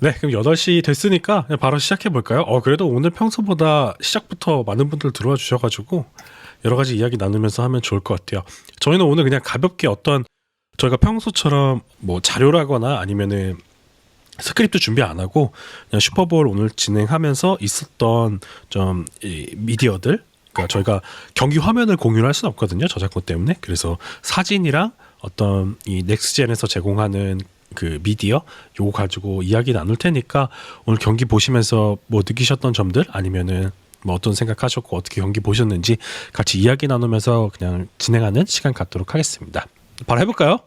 네, 그럼 8시 됐으니까 그냥 바로 시작해 볼까요? 그래도 오늘 평소보다 시작부터 많은 분들 들어와 주셔가지고 여러 가지 이야기 나누면서 하면 좋을 것 같아요. 저희는 오늘 그냥 가볍게 저희가 평소처럼 뭐 자료라거나 아니면은 스크립트 준비 안 하고 그냥 슈퍼볼 오늘 진행하면서 있었던 좀 이 미디어들, 그러니까 저희가 경기 화면을 공유를 할 수는 없거든요, 저작권 때문에. 그래서 사진이랑 어떤 이 넥스젠에서 제공하는 그 미디어 요거 가지고 이야기 나눌 테니까 오늘 경기 보시면서 뭐 느끼셨던 점들 아니면은 뭐 어떤 생각하셨고 어떻게 경기 보셨는지 같이 이야기 나누면서 그냥 진행하는 시간 갖도록 하겠습니다. 바로 해볼까요?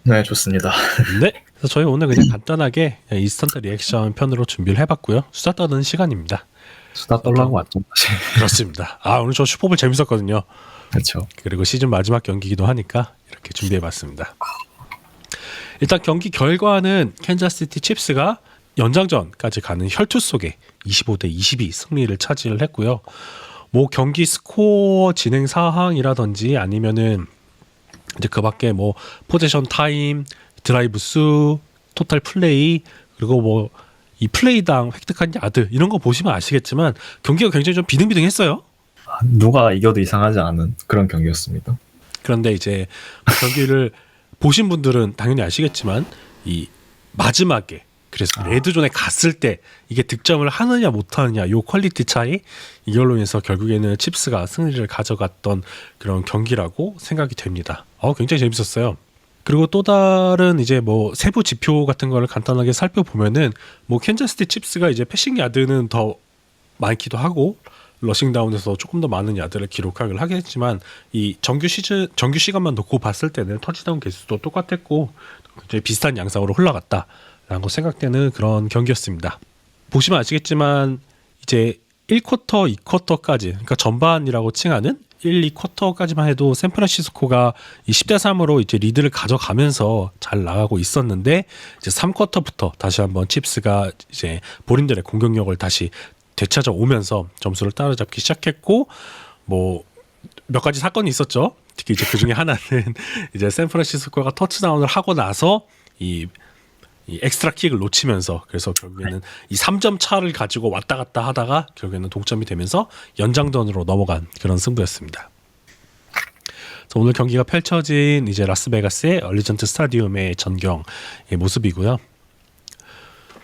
네, 좋습니다. 네. 그래서 저희 오늘 그냥 간단하게 인스턴트 리액션 편으로 준비를 해봤고요. 수다 떠는 시간입니다. 수다 떨라고 왔죠, 사실. 그렇습니다. 오늘 저 슈퍼볼 재밌었거든요. 그렇죠. 그리고 시즌 마지막 경기이기도 하니까 이렇게 준비해봤습니다. 일단 경기 결과는 캔자스시티 칩스가 연장전까지 가는 혈투 속에 25대 22 승리를 차지를 했고요. 뭐 경기 스코어 진행 사항이라든지 아니면은 이제 그 밖에 뭐 포지션 타임, 드라이브 수, 토탈 플레이, 그리고 뭐 이 플레이당 획득한 야드 이런 거 보시면 아시겠지만 경기가 굉장히 좀 비등비등했어요. 누가 이겨도 이상하지 않은 그런 경기였습니다. 그런데 이제 경기를 보신 분들은 당연히 아시겠지만 이 마지막에 그래서 레드존에 갔을 때 이게 득점을 하느냐 못하느냐 요 퀄리티 차이, 이걸로 인해서 결국에는 칩스가 승리를 가져갔던 그런 경기라고 생각이 됩니다. 굉장히 재밌었어요. 그리고 또 다른 이제 뭐 세부 지표 같은 거를 간단하게 살펴보면은 뭐 캔자스시티 칩스가 이제 패싱 야드는 더 많기도 하고 러싱 다운에서 조금 더 많은 야드를 기록하긴 하겠지만 이 정규 시간만 놓고 봤을 때는 터치다운 개수도 똑같았고 굉장히 비슷한 양상으로 흘러갔다라고 생각되는 그런 경기였습니다. 보시면 아시겠지만 이제 1쿼터, 2쿼터까지, 그러니까 전반이라고 칭하는 1, 2쿼터까지만 해도 샌프란시스코가 이 10대 3으로 이제 리드를 가져가면서 잘 나가고 있었는데 이제 3쿼터부터 다시 한번 칩스가 이제 본인들의 공격력을 다시 되찾아오면서 점수를 따라잡기 시작했고, 뭐 몇 가지 사건이 있었죠. 특히 이제 그 중에 하나는 이제 샌프란시스코가 터치다운을 하고 나서 이 엑스트라 킥을 놓치면서, 그래서 결국에는 이 3점 차를 가지고 왔다 갔다 하다가 결국에는 동점이 되면서 연장전으로 넘어간 그런 승부였습니다. 그래서 오늘 경기가 펼쳐진 이제 라스베가스의 얼리전트 스타디움의 전경의 모습이고요.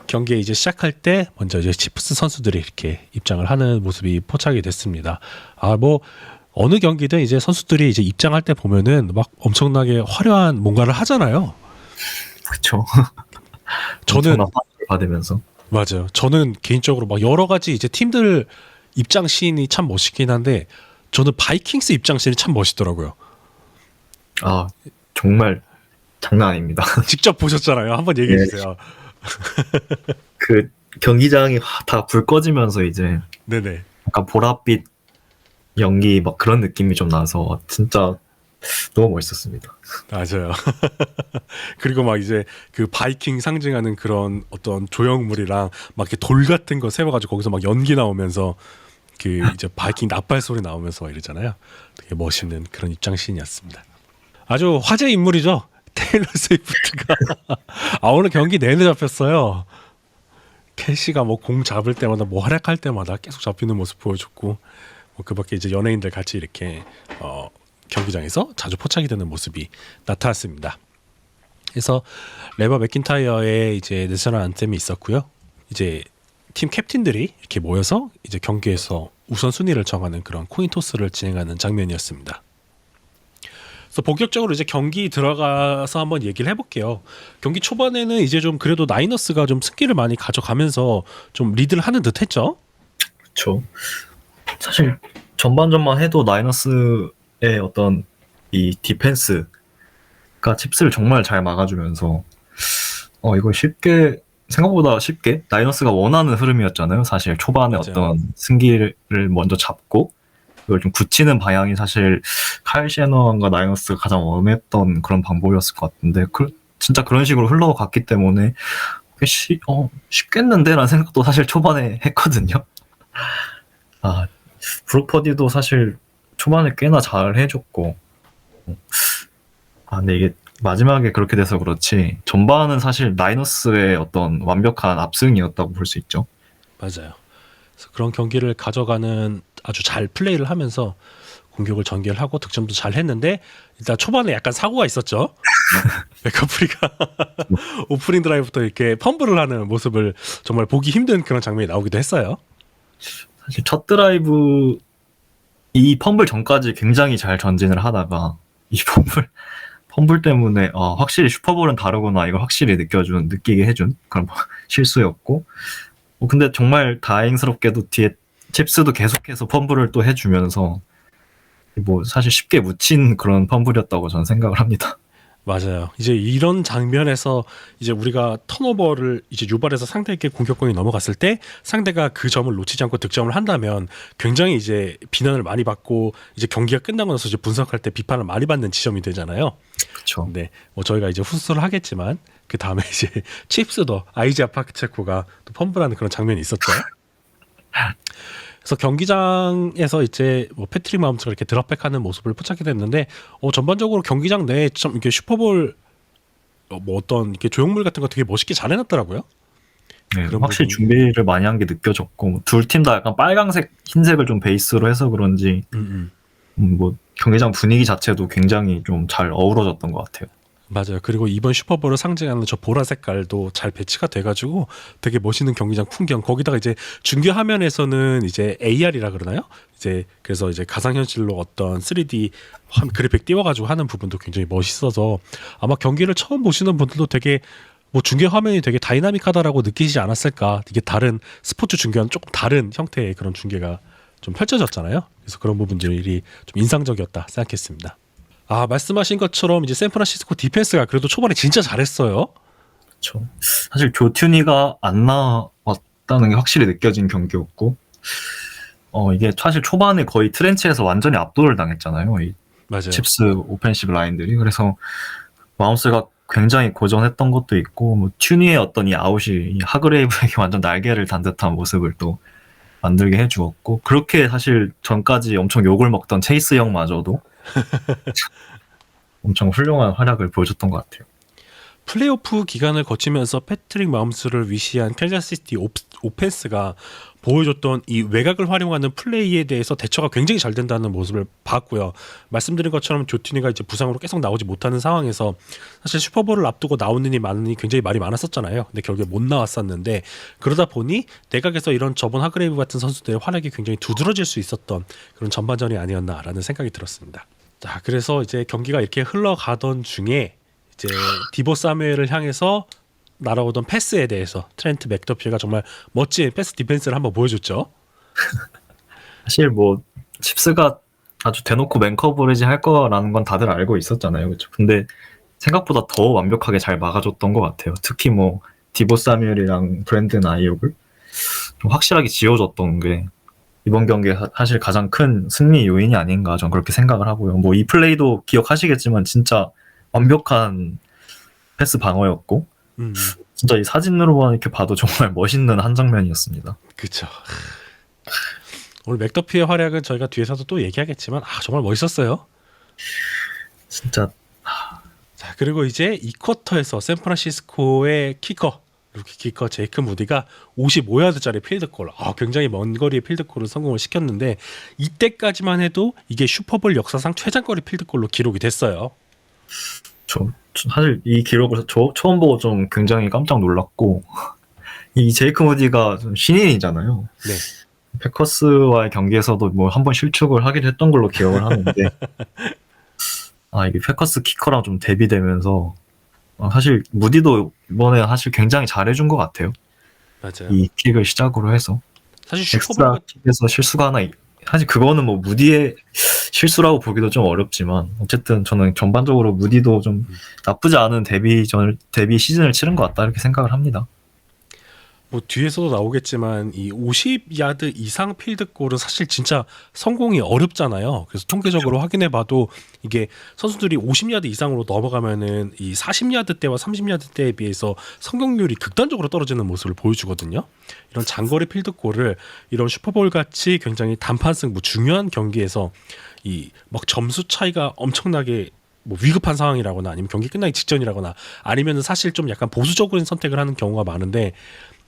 경기에 이제 시작할 때 먼저 이제 치프스 선수들이 이렇게 입장을 하는 모습이 포착이 됐습니다. 뭐 어느 경기든 이제 선수들이 이제 입장할 때 보면은 막 엄청나게 화려한 뭔가를 하잖아요. 그렇죠. 저는 받으면서 맞아요. 저는 개인적으로 막 여러 가지 이제 팀들 입장 씬이 참 멋있긴 한데 저는 바이킹스 입장 씬이 참 멋있더라고요. 정말 장난 아닙니다. 직접 보셨잖아요. 한번 얘기해 주세요. 그 경기장이 다 불 꺼지면서 이제 네네. 약간 보랏빛 연기 막 그런 느낌이 좀 나서 진짜 너무 멋있었습니다. 맞아요. 그리고 막 이제 그 바이킹 상징하는 그런 어떤 조형물이랑 막 이렇게 돌 같은 거 세워가지고 거기서 막 연기 나오면서 그 이제 바이킹 나팔 소리 나오면서 이러잖아요. 되게 멋있는 그런 입장씬이었습니다. 아주 화제 인물이죠. 테일러 스위프트가 오늘 경기 내내 잡혔어요. 캐시가 뭐 공 잡을 때마다 뭐 활약할 때마다 계속 잡히는 모습 보여줬고, 뭐 그밖에 이제 연예인들 같이 이렇게 경기장에서 자주 포착이 되는 모습이 나타났습니다. 그래서 레버 맥킨타이어의 이제 내셔널 안템이 있었고요. 이제 팀 캡틴들이 이렇게 모여서 이제 경기에서 우선 순위를 정하는 그런 코인 토스를 진행하는 장면이었습니다. 그래서 본격적으로 이제 경기 들어가서 한번 얘기를 해볼게요. 경기 초반에는 이제 좀 그래도 나이너스가 좀 승기를 많이 가져가면서 좀 리드를 하는 듯했죠. 그렇죠. 사실 전반전만 해도 나이너스의 어떤 이 디펜스가 칩스를 정말 잘 막아주면서 이거 생각보다 쉽게 나이너스가 원하는 흐름이었잖아요. 사실 초반에 맞아요. 어떤 승기를 먼저 잡고 이걸 좀 굳히는 방향이 사실 카일 셰너한과 나이너스가 가장 원했던 그런 방법이었을 것 같은데 진짜 그런 식으로 흘러갔기 때문에 쉽겠는데 라는 생각도 사실 초반에 했거든요. 브룩 퍼디도 사실 초반에 꽤나 잘 해줬고 근데 이게 마지막에 그렇게 돼서 그렇지 전반은 사실 나이너스의 어떤 완벽한 압승이었다고 볼 수 있죠. 맞아요. 그래서 그런 경기를 가져가는 아주 잘 플레이를 하면서 공격을 전개하고 득점도 잘 했는데 일단 초반에 약간 사고가 있었죠. 맥커프리가 오프닝 드라이브부터 이렇게 펌블을 하는 모습을 정말 보기 힘든 그런 장면이 나오기도 했어요. 사실 첫 드라이브 이 펌블 전까지 굉장히 잘 전진을 하다가 이 펌블 때문에 확실히 슈퍼볼은 다르구나 이걸 확실히 느끼게 해준 그런 실수였고 근데 정말 다행스럽게도 뒤에 칩스도 계속해서 펌블을 또 해주면서 뭐 사실 쉽게 묻힌 그런 펌블이었다고 저는 생각을 합니다. 맞아요. 이제 이런 장면에서 이제 우리가 턴오버를 이제 유발해서 상대에게 공격권이 넘어갔을 때 상대가 그 점을 놓치지 않고 득점을 한다면 굉장히 이제 비난을 많이 받고 이제 경기가 끝나고 나서 이제 분석할 때 비판을 많이 받는 지점이 되잖아요. 그렇죠. 네, 뭐 저희가 이제 후수를 하겠지만 그 다음에 이제 칩스도 아이자 파크체코가 또 펌블하는 그런 장면이 있었죠. 그래서 경기장에서 이제 뭐 패트릭 마홈스가 이렇게 드랍백하는 모습을 포착이 됐는데 전반적으로 경기장 내에 좀 이게 슈퍼볼 뭐 어떤 이렇게 조형물 같은 거 되게 멋있게 잘 해놨더라고요. 네, 그런 확실히 부분이- 준비를 많이 한 게 느껴졌고 둘 팀 다 약간 빨강색, 흰색을 좀 베이스로 해서 그런지 뭐 경기장 분위기 자체도 굉장히 좀 잘 어우러졌던 것 같아요. 맞아요. 그리고 이번 슈퍼볼을 상징하는 저 보라 색깔도 잘 배치가 돼가지고 되게 멋있는 경기장 풍경. 거기다가 이제 중계 화면에서는 이제 AR이라 그러나요? 이제 그래서 이제 가상현실로 어떤 3D 그래픽 띄워가지고 하는 부분도 굉장히 멋있어서 아마 경기를 처음 보시는 분들도 되게 뭐 중계 화면이 되게 다이나믹하다라고 느끼지 않았을까. 이게 다른 스포츠 중계와는 조금 다른 형태의 그런 중계가 좀 펼쳐졌잖아요. 그래서 그런 부분들이 좀 인상적이었다 생각했습니다. 말씀하신 것처럼 이제 샌프란시스코 디펜스가 그래도 초반에 진짜 잘했어요. 그렇죠. 사실 조튜니가 안 나왔다는 게 확실히 느껴진 경기였고, 이게 사실 초반에 거의 트렌치에서 완전히 압도를 당했잖아요. 이 맞아요. 칩스 오펜시브 라인들이. 그래서 마운스가 굉장히 고전했던 것도 있고, 뭐 튜니의 어떤 이 아웃이 이 하그레이브에게 완전 날개를 단 듯한 모습을 또 만들게 해주었고, 그렇게 사실 전까지 엄청 욕을 먹던 체이스 형마저도 엄청 훌륭한 활약을 보여줬던 것 같아요. 플레이오프 기간을 거치면서 패트릭 마홈스를 위시한 캔자스시티 오펜스가 보여줬던 이 외곽을 활용하는 플레이에 대해서 대처가 굉장히 잘 된다는 모습을 봤고요. 말씀드린 것처럼 조티니가 이제 부상으로 계속 나오지 못하는 상황에서 사실 슈퍼볼을 앞두고 나오느니 마느니 굉장히 말이 많았었잖아요. 근데 결국에 못 나왔었는데 그러다 보니 내각에서 이런 저번 하그레이브 같은 선수들의 활약이 굉장히 두드러질 수 있었던 그런 전반전이 아니었나라는 생각이 들었습니다. 자, 그래서 이제 경기가 이렇게 흘러가던 중에 이제 디보 사무엘을 향해서 날아오던 패스에 대해서 트렌트 맥더피가 정말 멋진 패스 디펜스를 한번 보여줬죠. 사실 뭐 칩스가 아주 대놓고 맨커버리지 할 거라는 건 다들 알고 있었잖아요. 그렇죠? 근데 생각보다 더 완벽하게 잘 막아줬던 것 같아요. 특히 뭐 디보 사뮤엘이랑 브랜든 아이옥을 좀 확실하게 지어줬던 게 이번 경기에 사실 가장 큰 승리 요인이 아닌가 전 그렇게 생각을 하고요. 뭐 이 플레이도 기억하시겠지만 진짜 완벽한 패스 방어였고 진짜 이 사진으로만 이렇게 봐도 정말 멋있는 한 장면이었습니다. 그렇죠. 오늘 맥더피의 활약은 저희가 뒤에서도 또 얘기하겠지만 정말 멋있었어요. 진짜 자, 그리고 이제 이 쿼터에서 샌프란시스코의 루키 키커 제이크 무디가 55야드짜리 필드골, 굉장히 먼 거리의 필드골을 성공을 시켰는데 이때까지만 해도 이게 슈퍼볼 역사상 최장거리 필드골로 기록이 됐어요. 사실 이 기록을 처음 보고 좀 굉장히 깜짝 놀랐고 이 제이크 무디가 좀 신인이잖아요. 네. 패커스와의 경기에서도 뭐 한 번 실축을 하기도 했던 걸로 기억을 하는데 이게 패커스 키커랑 좀 대비되면서 사실 무디도 이번에 사실 굉장히 잘해준 것 같아요. 맞아요. 이 킥을 시작으로 해서 사실 슈퍼볼 엑스트라 킥에서 실수가 하나 사실 그거는 뭐 무디의 실수라고 보기도 좀 어렵지만 어쨌든 저는 전반적으로 무디도 좀 나쁘지 않은 데뷔 시즌을 치른 것 같다 이렇게 생각을 합니다. 뭐 뒤에서도 나오겠지만 이 50야드 이상 필드골은 사실 진짜 성공이 어렵잖아요. 그래서 통계적으로 확인해봐도 이게 선수들이 50야드 이상으로 넘어가면은 이 40야드 대와 30야드 대에 비해서 성공률이 극단적으로 떨어지는 모습을 보여주거든요. 이런 장거리 필드골을 이런 슈퍼볼 같이 굉장히 단판 승부 중요한 경기에서 이 막 점수 차이가 엄청나게 뭐 위급한 상황이라거나 아니면 경기 끝나기 직전이라거나 아니면 사실 좀 약간 보수적인 선택을 하는 경우가 많은데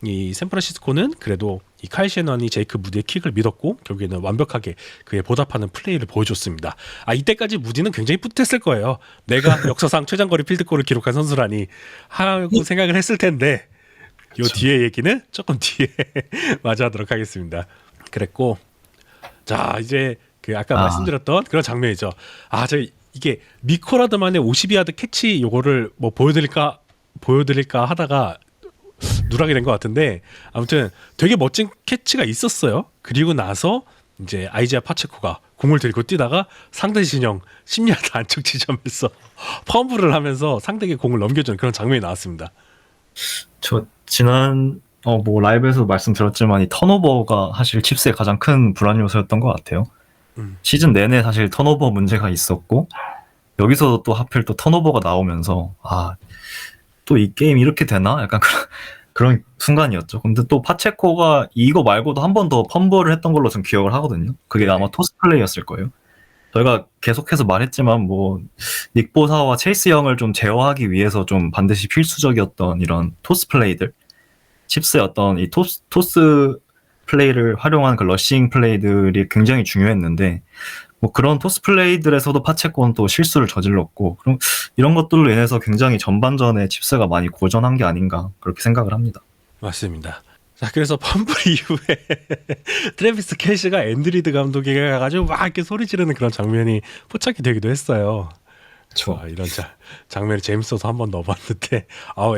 이 샌프란시스코는 그래도 이 카일 셰넌이 제이크 무디의 킥을 믿었고 결국에는 완벽하게 그에 보답하는 플레이를 보여줬습니다. 이때까지 무디는 굉장히 뿌듯했을 거예요. 내가 역사상 최장거리 필드골을 기록한 선수라니 하고 생각을 했을 텐데 요 그쵸. 뒤에 얘기는 조금 뒤에 마저 하도록 하겠습니다. 그랬고 자 이제 그 아까 말씀드렸던 그런 장면이죠. 저 이게 미코라드만의 50야드 캐치 요거를 뭐 보여드릴까 하다가 누락이 된 것 같은데 아무튼 되게 멋진 캐치가 있었어요. 그리고 나서 이제 아이지아 파체코가 공을 들고 뛰다가 상대 진영 10야드 안쪽 지점에서 펌블을 하면서 상대에게 공을 넘겨주는 그런 장면이 나왔습니다. 저 지난 뭐 라이브에서 말씀드렸지만 이 턴오버가 사실 칩스의 가장 큰 불안 요소였던 것 같아요. 시즌 내내 사실 턴오버 문제가 있었고 여기서 또 하필 또 턴오버가 나오면서 또 이 게임 이렇게 되나? 약간 그런 순간이었죠. 근데 또 파체코가 이거 말고도 한 번 더 펌블을 했던 걸로 전 기억을 하거든요. 그게 아마 토스 플레이였을 거예요. 저희가 계속해서 말했지만 뭐 닉 보사와 체이스 영을 좀 제어하기 위해서 좀 반드시 필수적이었던 이런 토스 플레이들, 칩스의 어떤 이 토스 플레이를 활용한 그 러싱 플레이들이 굉장히 중요했는데 뭐 그런 토스 플레이들에서도 파체코는 또 실수를 저질렀고 그럼 이런 것들로 인해서 굉장히 전반전에 칩스가 많이 고전한 게 아닌가 그렇게 생각을 합니다. 맞습니다. 자 그래서 펌블 이후에 트래비스 켈시가 앤드리드 감독에게 가가지고 막 이렇게 소리 지르는 그런 장면이 포착이 되기도 했어요. 그렇죠. 이런 장면이 재밌어서 한번 넣어봤는데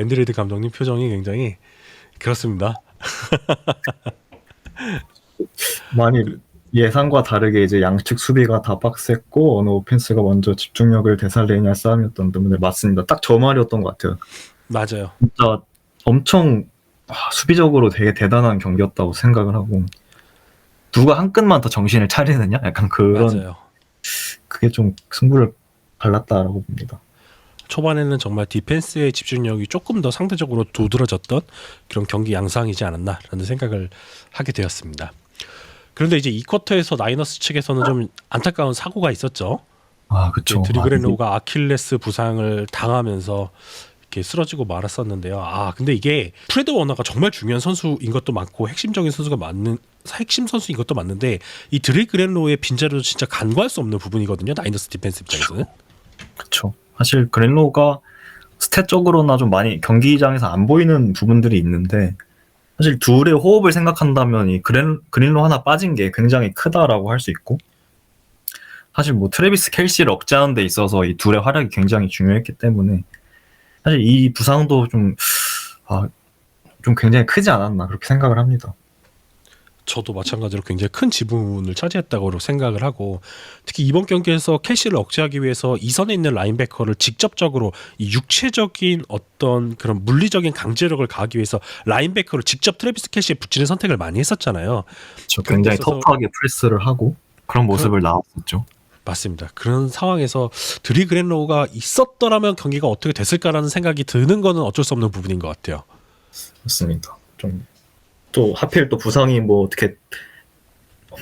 앤드리드 감독님 표정이 굉장히 그렇습니다. 많이 예상과 다르게 이제 양측 수비가 다 빡셌고 어느 오펜스가 먼저 집중력을 되살리느냐 싸움이었던 때문에 맞습니다. 딱 저 말이었던 것 같아요. 맞아요. 진짜 엄청 수비적으로 되게 대단한 경기였다고 생각을 하고 누가 한 끈만 더 정신을 차리느냐 약간 그런 맞아요. 그게 좀 승부를 갈랐다라고 봅니다. 초반에는 정말 디펜스의 집중력이 조금 더 상대적으로 두드러졌던 그런 경기 양상이지 않았나라는 생각을 하게 되었습니다. 그런데 이제 이 쿼터에서 나이너스 측에서는 좀 안타까운 사고가 있었죠. 그렇죠. 드리그레노가 아킬레스 부상을 당하면서 이렇게 쓰러지고 말았었는데요. 근데 이게 프레드 워너가 정말 중요한 선수인 것도 맞고 핵심적인 선수가 핵심 선수인 것도 맞는데 이 드리그레노의 빈자리도 진짜 간과할 수 없는 부분이거든요. 나이너스 디펜스 입장에서는. 그렇죠. 사실 그랜로우가 스탯적으로나 좀 많이 경기장에서 안 보이는 부분들이 있는데 사실 둘의 호흡을 생각한다면 이 그린로 하나 빠진 게 굉장히 크다라고 할 수 있고 사실 뭐 트래비스 켈시를 억제하는 데 있어서 이 둘의 활약이 굉장히 중요했기 때문에 사실 이 부상도 좀 굉장히 크지 않았나 그렇게 생각을 합니다. 저도 마찬가지로 굉장히 큰 지분을 차지했다고 생각을 하고 특히 이번 경기에서 켈시를 억제하기 위해서 이선에 있는 라인베커를 직접적으로 이 육체적인 어떤 그런 물리적인 강제력을 가하기 위해서 라인베커를 직접 트래비스 켈시에 붙이는 선택을 많이 했었잖아요. 굉장히 터프하게 프레스를 하고 그런 모습을 나왔었죠. 맞습니다. 그런 상황에서 드리그랜로우가 있었더라면 경기가 어떻게 됐을까라는 생각이 드는 거는 어쩔 수 없는 부분인 것 같아요. 맞습니다. 좀 또 하필 또 부상이 뭐 어떻게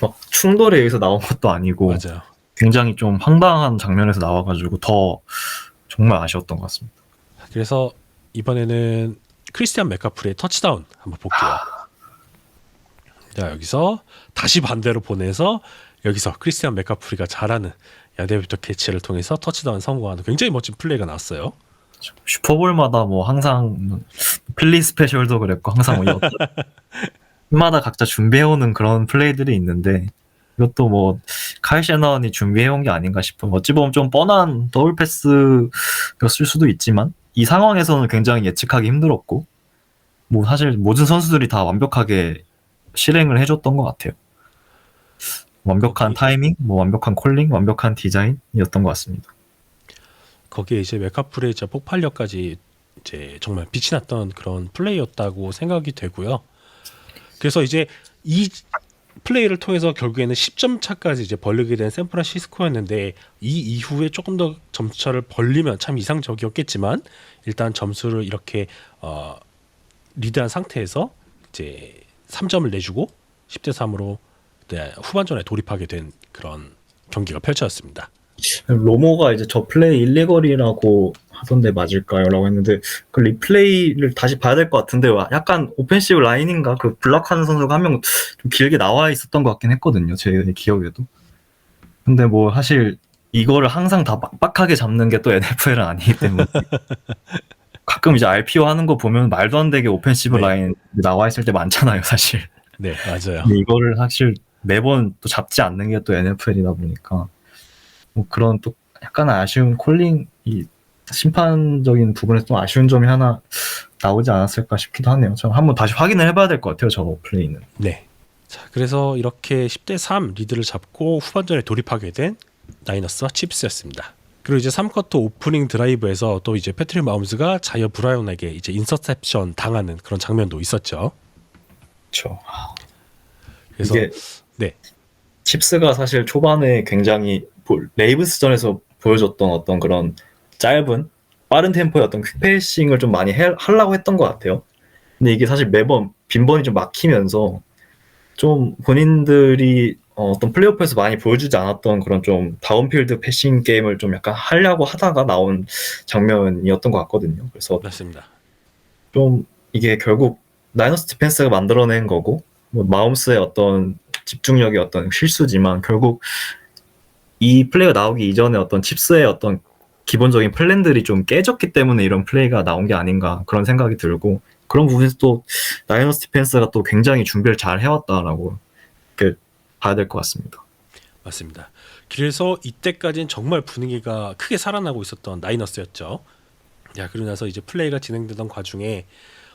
막 충돌에 의해서 나온 것도 아니고 맞아요. 굉장히 좀 황당한 장면에서 나와가지고 더 정말 아쉬웠던 것 같습니다. 그래서 이번에는 크리스티안 맥카프리의 터치다운 한번 볼게요. 자 여기서 다시 반대로 보내서 여기서 크리스티안 맥카프리가 잘하는 야데비터 캐치를 통해서 터치다운 성공하는 굉장히 멋진 플레이가 나왔어요. 슈퍼볼마다 뭐 항상 필리 스페셜도 그랬고 항상 뭐 팀마다 각자 준비해오는 그런 플레이들이 있는데 이것도 뭐 카일 셰넌이 준비해온 게 아닌가 싶은 어찌 보면 좀 뻔한 더블 패스였을 수도 있지만 이 상황에서는 굉장히 예측하기 힘들었고 뭐 사실 모든 선수들이 다 완벽하게 실행을 해줬던 것 같아요. 완벽한 타이밍, 뭐 완벽한 콜링, 완벽한 디자인이었던 것 같습니다. 거기에 이제 맥카프리의 폭발력까지 이제 정말 빛이 났던 그런 플레이였다고 생각이 되고요. 그래서 이제 이 플레이를 통해서 결국에는 10점 차까지 이제 벌리게 된 샌프란시스코였는데 이 이후에 조금 더 점수차를 벌리면 참 이상적이었겠지만 일단 점수를 이렇게 리드한 상태에서 이제 3점을 내주고 10대 3으로 후반전에 돌입하게 된 그런 경기가 펼쳐졌습니다. 로모가 이제 저 플레이 일리걸이라고 하던데 맞을까요? 라고 했는데 그 리플레이를 다시 봐야 될 것 같은데 약간 오펜시브 라인인가 그 블락하는 선수가 한 명 좀 길게 나와 있었던 것 같긴 했거든요. 제 기억에도. 근데 뭐 사실 이거를 항상 다 빡빡하게 잡는 게 또 NFL은 아니기 때문에 가끔 이제 RPO 하는 거 보면 말도 안 되게 오펜시브 네. 라인 나와 있을 때 많잖아요, 사실. 네, 맞아요. 근데 이거를 사실 매번 또 잡지 않는 게 또 NFL이다 보니까 뭐 그런 또 약간 아쉬운 콜링 이 심판적인 부분에서 좀 아쉬운 점이 하나 나오지 않았을까 싶기도 하네요. 저 한번 다시 확인을 해봐야 될 것 같아요. 저 플레이는. 네. 자, 그래서 이렇게 10대 3 리드를 잡고 후반전에 돌입하게 된 나이너스와 칩스였습니다. 그리고 이제 3쿼터 오프닝 드라이브에서 또 이제 패트릭 마홈스가 자이어 브라운에게 이제 인터셉션 당하는 그런 장면도 있었죠. 그렇죠. 그래서 이게 네. 칩스가 사실 초반에 굉장히 레이브스전에서 보여줬던 어떤 그런 짧은 빠른 템포의 어떤 퀵패싱을 좀 많이 하려고 했던 것 같아요. 근데 이게 사실 매번 빈번히 좀 막히면서 좀 본인들이 어떤 플레이오프에서 많이 보여주지 않았던 그런 좀 다운필드 패싱 게임을 좀 약간 하려고 하다가 나온 장면이었던 것 같거든요. 그래서 맞습니다. 좀 이게 결국 나이너스 디펜스가 만들어낸 거고 뭐 마홈스의 어떤 집중력의 어떤 실수지만 결국 이 플레이가 나오기 이전에 어떤 칩스의 어떤 기본적인 플랜들이 좀 깨졌기 때문에 이런 플레이가 나온 게 아닌가 그런 생각이 들고 그런 부분에서 또 나이너스 디펜스가 또 굉장히 준비를 잘 해왔다라고 이렇게 봐야 될 것 같습니다. 맞습니다. 그래서 이때까지는 정말 분위기가 크게 살아나고 있었던 나이너스였죠. 야, 그러고 나서 이제 플레이가 진행되던 과중에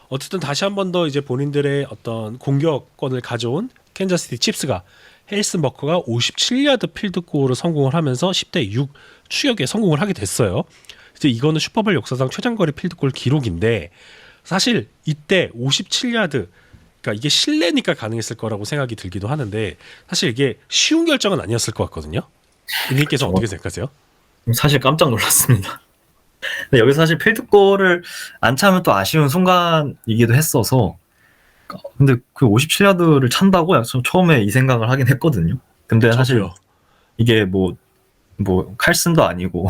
어쨌든 다시 한 번 더 이제 본인들의 어떤 공격권을 가져온 캔자스시티 칩스가 헬슨 버커가 57야드 필드골을 성공을 하면서 10대 6 추격에 성공을 하게 됐어요. 이제 이거는 슈퍼볼 역사상 최장거리 필드골 기록인데 사실 이때 57야드 그러니까 이게 실내니까 가능했을 거라고 생각이 들기도 하는데 사실 이게 쉬운 결정은 아니었을 것 같거든요. 이님께서 어떻게 생각하세요? 사실 깜짝 놀랐습니다. 근데 여기서 사실 필드골을 안 차면 또 아쉬운 순간이기도 했어서 근데 그 57야드를 찬다고 약간 처음에 이 생각을 하긴 했거든요. 근데 사실 저도요. 이게 뭐 칼슨도 아니고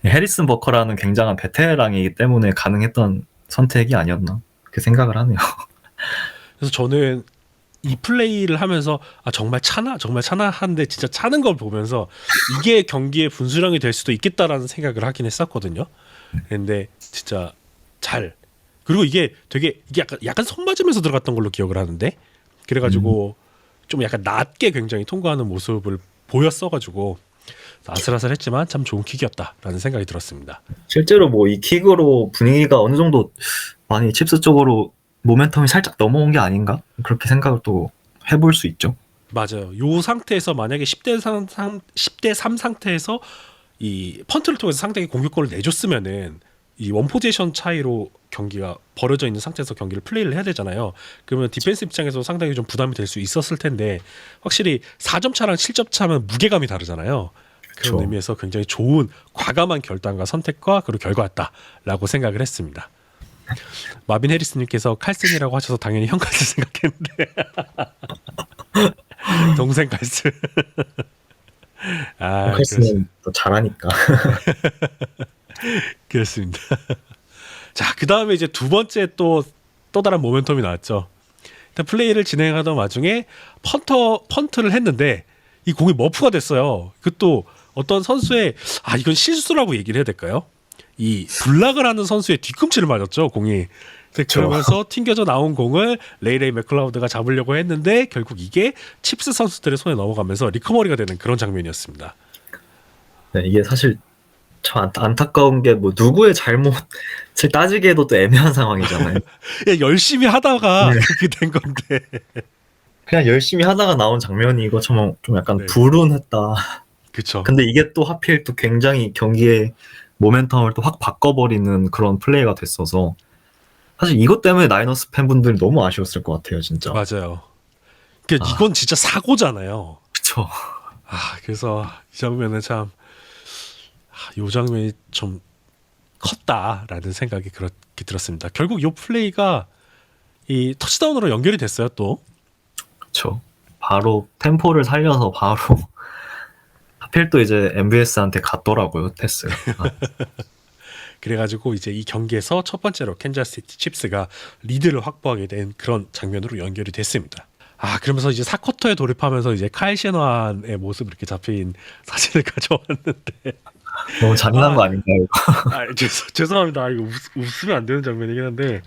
해리슨 버커라는 굉장한 베테랑이기 때문에 가능했던 선택이 아니었나 그렇게 생각을 하네요. 그래서 저는 이 플레이를 하면서 아 정말 차나 하는데 진짜 차는 걸 보면서 이게 경기의 분수령이 될 수도 있겠다라는 생각을 하긴 했었거든요. 근데 진짜 잘 그리고 이게 되게 이게 약간 손 맞으면서 들어갔던 걸로 기억을 하는데 그래가지고 좀 약간 낮게 굉장히 통과하는 모습을 보였어가지고 아슬아슬했지만 참 좋은 킥이었다라는 생각이 들었습니다. 실제로 뭐 이 킥으로 분위기가 어느 정도 많이 칩스 쪽으로 모멘텀이 살짝 넘어온 게 아닌가 그렇게 생각을 또 해볼 수 있죠. 맞아요. 요 상태에서 만약에 10대 3 상태에서 이 펀트를 통해서 상대에게 공격권을 내줬으면은 이 원포지션 차이로 경기가 벌어져 있는 상태에서 경기를 플레이를 해야 되잖아요. 그러면 디펜스 입장에서 상당히 좀 부담이 될 수 있었을 텐데 확실히 4점 차랑 7점 차면 무게감이 다르잖아요. 그런 그쵸. 의미에서 굉장히 좋은 과감한 결단과 선택과 그리고 결과였다라고 생각을 했습니다. 마빈 해리스님께서 칼슨이라고 하셔서 당연히 형 칼슨 생각했는데 동생 칼슨. 아, 칼슨은 또 잘하니까. 그렇습니다. 자, 그 다음에 이제 두 번째 또 다른 모멘텀이 나왔죠. 일단 플레이를 진행하던 와중에 펀트를 했는데 이 공이 머프가 됐어요. 그것도 어떤 선수의 이건 실수라고 얘기를 해야 될까요? 이 블락을 하는 선수의 뒤꿈치를 맞았죠, 공이. 그러면서 튕겨져 나온 공을 레이레이 맥클라우드가 잡으려고 했는데 결국 이게 칩스 선수들의 손에 넘어가면서 리커버리가 되는 그런 장면이었습니다. 네, 이게 사실 참 안타까운 게 뭐 누구의 잘못을 따지기에도 또 애매한 상황이잖아요. 야, 열심히 하다가 네. 그렇게 된 건데. 그냥 열심히 하다가 나온 장면이고 좀 약간 네. 불운했다. 그쵸. 근데 이게 또 하필 또 굉장히 경기의 모멘텀을 또 확 바꿔버리는 그런 플레이가 됐어서 사실 이것 때문에 나이너스 팬분들이 너무 아쉬웠을 것 같아요, 진짜. 맞아요. 그러니까 이건 진짜 사고잖아요. 그쵸. 그래서 이 장면은 참, 이 장면이 좀 컸다라는 생각이 그렇게 들었습니다. 결국 이 플레이가 이 터치다운으로 연결이 됐어요, 또. 그쵸. 바로 템포를 살려서 바로 하필 또 이제 MVS한테 갔더라고요, 패스가. 그래가지고 이제 이 경기에서 첫 번째로 캔자스시티 칩스가 리드를 확보하게 된 그런 장면으로 연결이 됐습니다. 그러면서 이제 4쿼터에 돌입하면서 이제 카일 셰너한의 모습이 이렇게 잡힌 사진을 가져왔는데 너무 잔인한 거 아닌가요? 죄송합니다. 이거 웃으면 안 되는 장면이긴 한데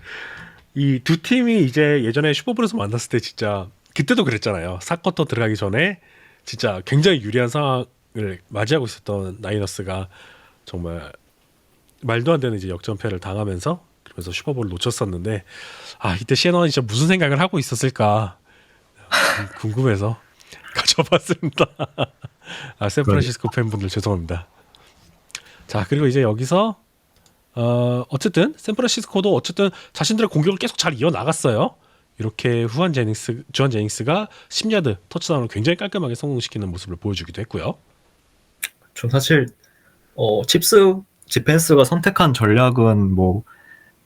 이 두 팀이 이제 예전에 슈퍼볼에서 만났을 때 진짜 그때도 그랬잖아요. 4쿼터 들어가기 전에 진짜 굉장히 유리한 상황을 맞이하고 있었던 나이너스가 정말 말도 안 되는 이제 역전패를 당하면서 그러면서 슈퍼볼을 놓쳤었는데 이때 셰넌이 진짜 무슨 생각을 하고 있었을까 궁금해서 가져봤습니다. 샌프란시스코 팬분들 죄송합니다. 자, 그리고 이제 여기서 어쨌든 샌프란시스코도 어쨌든 자신들의 공격을 계속 잘 이어나갔어요. 이렇게 주한 제닝스가 10야드 터치다운을 굉장히 깔끔하게 성공시키는 모습을 보여주기도 했고요. 저 사실 칩스 디펜스가 선택한 전략은 뭐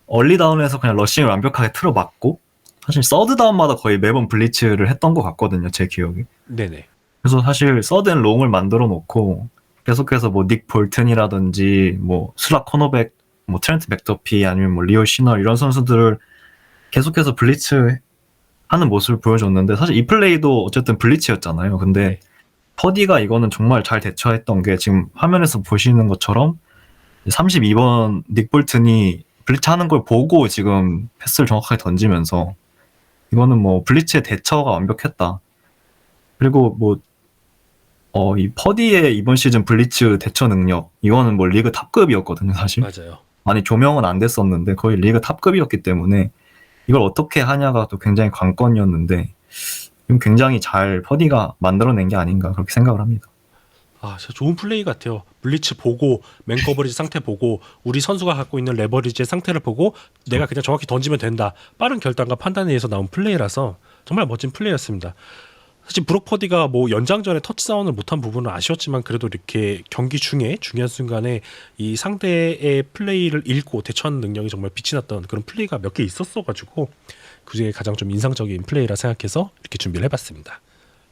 얼리다운에서 그냥 러싱을 완벽하게 틀어막고 사실 서드다운마다 거의 매번 블리츠를 했던 것 같거든요, 제 기억에. 네네. 그래서 사실 서드 앤 롱을 만들어 놓고 계속해서 뭐 닉 볼튼이라든지 뭐 슬락 코너백, 뭐 트렌트 맥더피 아니면 뭐 리오 시너 이런 선수들을 계속해서 블리츠 하는 모습을 보여줬는데 사실 이 플레이도 어쨌든 블리츠였잖아요. 근데 퍼디가 이거는 정말 잘 대처했던 게 지금 화면에서 보시는 것처럼 32번 닉 볼튼이 블리츠 하는 걸 보고 지금 패스를 정확하게 던지면서 이거는 뭐 블리츠의 대처가 완벽했다. 그리고 뭐 이 퍼디의 이번 시즌 블리츠 대처 능력 이거는 뭐 리그 탑급이었거든요, 사실. 맞아요. 많이 조명은 안 됐었는데 거의 리그 탑급이었기 때문에 이걸 어떻게 하냐가 또 굉장히 관건이었는데 굉장히 잘 퍼디가 만들어낸 게 아닌가 그렇게 생각을 합니다. 진짜 좋은 플레이 같아요. 블리츠 보고 맨 커버리지 상태 보고 우리 선수가 갖고 있는 레버리지의 상태를 보고 내가 그냥 정확히 던지면 된다. 빠른 결단과 판단에 의해서 나온 플레이라서 정말 멋진 플레이였습니다. 사실 브록 퍼디가 뭐 연장전에 터치다운을 못한 부분은 아쉬웠지만 그래도 이렇게 경기 중에 중요한 순간에 이 상대의 플레이를 읽고 대처하는 능력이 정말 빛이 났던 그런 플레이가 몇 개 있었어가지고 그중에 가장 좀 인상적인 플레이라 생각해서 이렇게 준비를 해봤습니다.